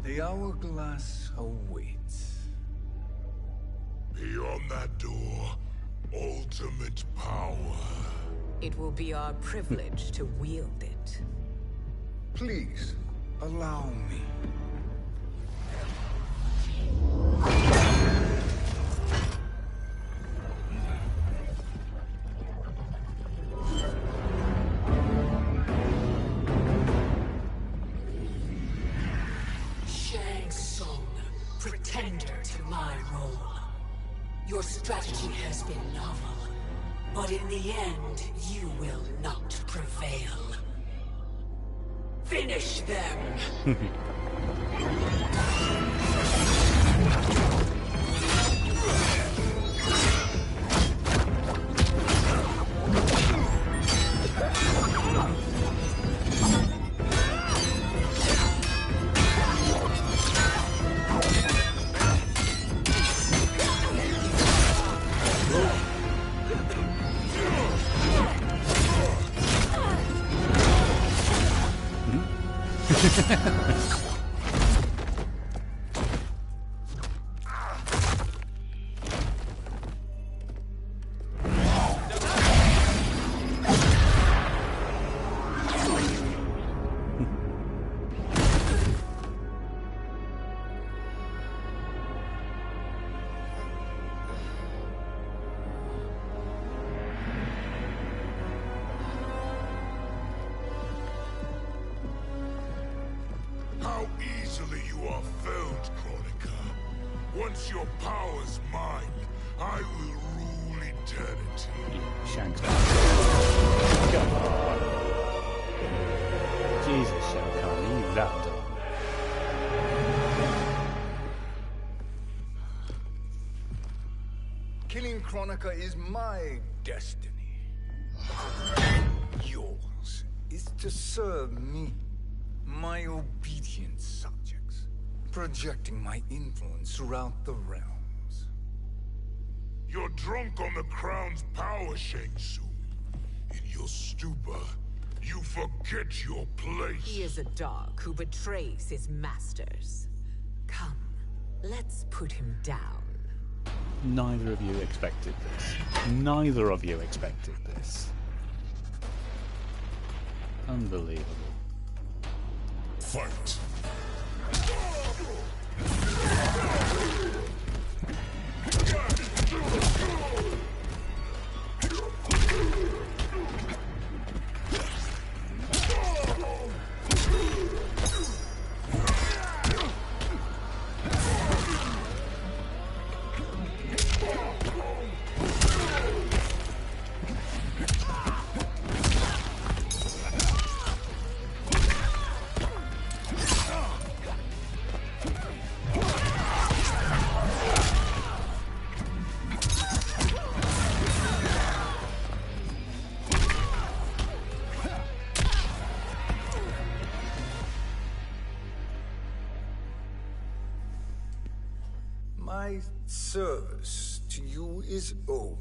D: The hourglass awaits.
F: Beyond that door, ultimate power.
L: It will be our privilege to wield it.
D: Please, allow me.
M: Shang Tsung, pretender to my role. Your strategy has been novel, but in the end, you will not prevail. Finish them!
F: How easily you are felled, Kronika. Once your power's mine, I will rule eternity.
A: Shank's back. Come on. Jesus, Shao Kahn, leave that done.
D: Killing Kronika is my destiny. Yours is to serve me, my obedient subjects, projecting my influence throughout the realms.
F: You're drunk on the crown's power, Shang Tsung. In your stupor, you forget your place.
I: He is a dog who betrays his masters. Come, let's put him down.
A: Neither of you expected this. Neither of you expected this. Unbelievable.
F: Fight.
D: My service to you is over.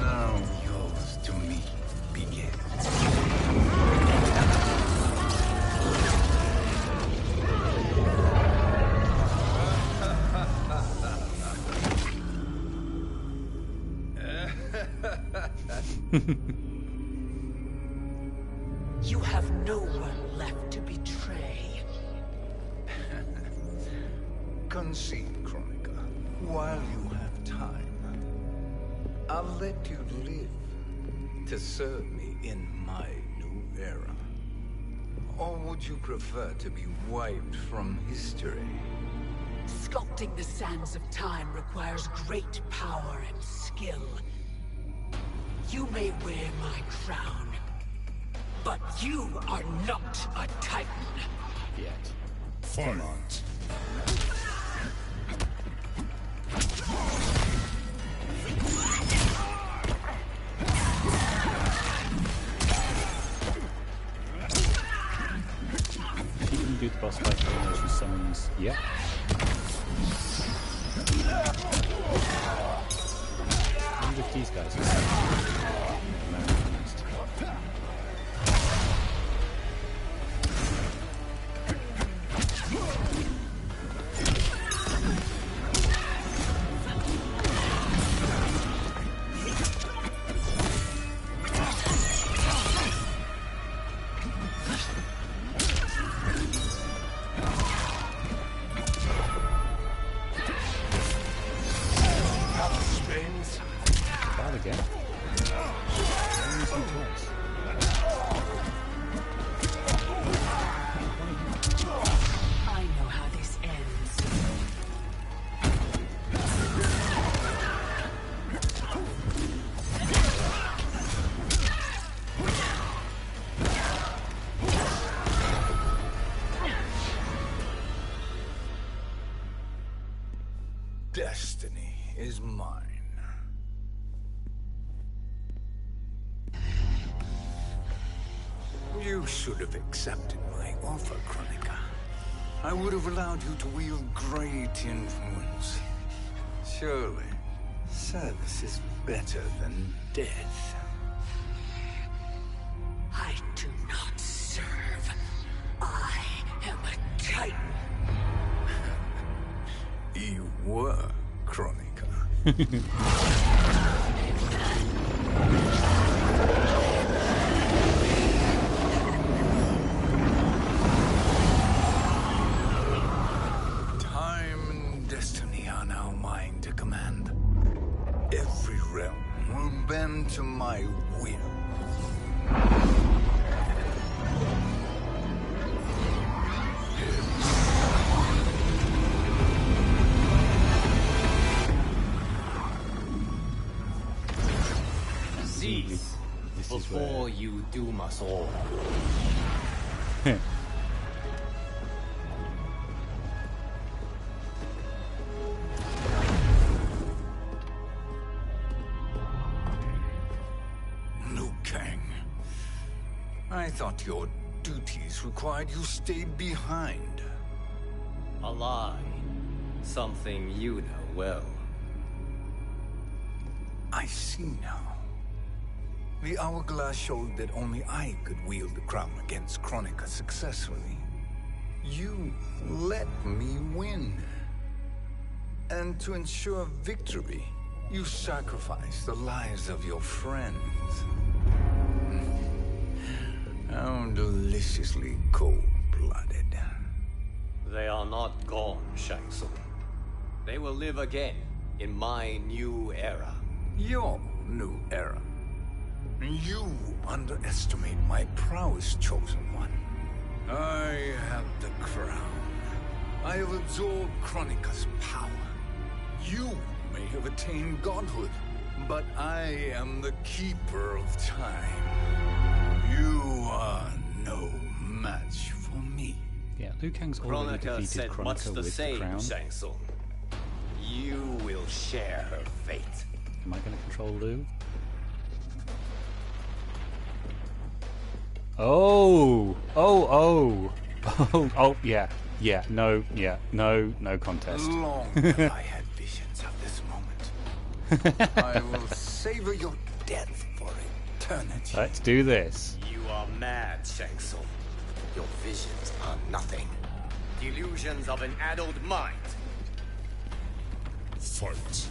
D: Now yours to me begins.
M: You have no one left to betray.
D: Concede, Kronika, while you have time. I'll let you live to serve me in my new era. Or would you prefer to be wiped from history?
M: Sculpting the sands of time requires great power and skill. You may wear my crown, but you are not a Titan.
A: Yet.
F: Come on.
A: She didn't do the boss fight when she summons. Yeah. I wonder if these guys are
D: Destiny is mine. You should have accepted my offer, Kronika. I would have allowed you to wield great influence. Surely, service is better than death.
M: I do not serve. I am a Titan.
D: You were, Kronika.
C: doom us all.
D: Liu Kang, I thought your duties required you stayed behind.
C: A lie. Something you know well.
D: I see now. The hourglass showed that only I could wield the crown against Kronika successfully. You let me win. And to ensure victory, you sacrificed the lives of your friends. How deliciously cold-blooded.
C: They are not gone, Shang Tsung. They will live again in my new era.
D: Your new era. You underestimate my prowess, Chosen One. I have the crown. I have absorbed Kronika's power. You may have attained godhood, but I am the keeper of time. You are no match for me.
A: Yeah, Liu Kang's already defeated
C: said
A: Kronika
C: much the
A: with
C: same,
A: the crown.
C: Shang Tsung. You will share her fate.
A: Am I going to control Liu? Oh, yeah, no contest.
D: Long have I had visions of this moment. I will savor your death for eternity.
A: Let's do this.
C: You are mad, Shang Tsung. Your visions are nothing. Delusions of an adult mind.
F: Fight.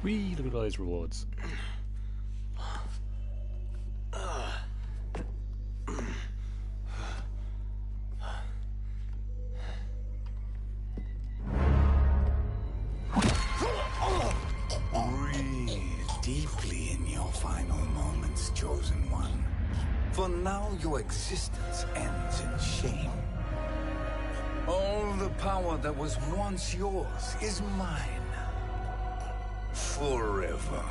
A: Whee, look at all those rewards.
D: Breathe deeply in your final moments, Chosen One. For now your existence ends in shame. All the power that was once yours is mine. Forever.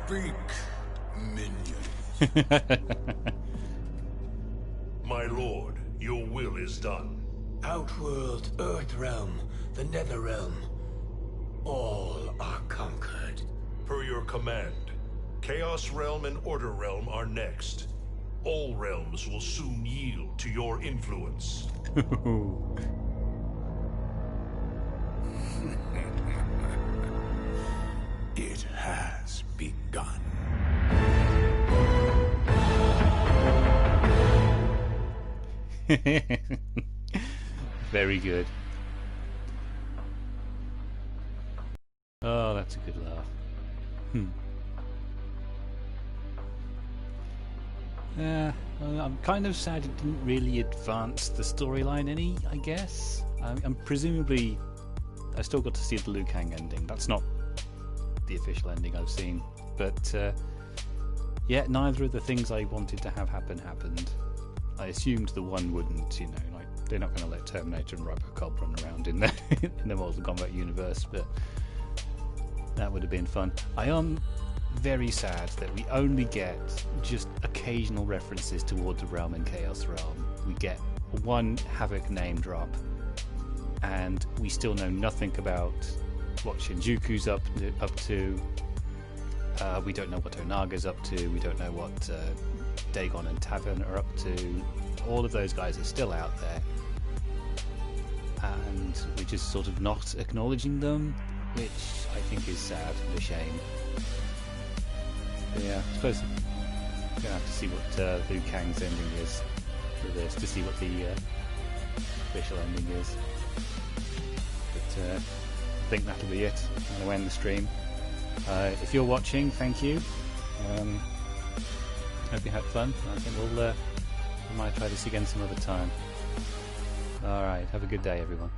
D: Speak, minions.
F: My lord, your will is done.
R: Outworld, Earthrealm, the Netherrealm. All are conquered.
F: Per your command, Chaos Realm and Order Realm are next. All realms will soon yield to your influence.
D: It has begun.
A: Very good. Oh, that's a good laugh. Yeah, I'm kind of sad it didn't really advance the storyline any, I guess. And presumably, I still got to see the Liu Kang ending. That's not the official ending I've seen. But, yeah, neither of the things I wanted to have happen happened. I assumed the one wouldn't, you know, like, they're not going to let Terminator and RoboCop run around in the, in the Mortal Kombat universe, but that would have been fun. I am very sad that we only get just occasional references towards the Realm and Chaos Realm. We get one Havoc name drop, and we still know nothing about what Shinjuku's up to. We don't know what Onaga's up to. We don't know what Dagon and Tavern are up to. All of those guys are still out there, and we're just sort of not acknowledging them, which I think is sad and a shame. But yeah, I suppose we're gonna have to see what Liu Kang's ending is for this, to see what the official ending is. But I think that'll be it. I'm going to end the stream. If you're watching, thank you. Hope you had fun. I think we might try this again some other time. Alright, have a good day, everyone.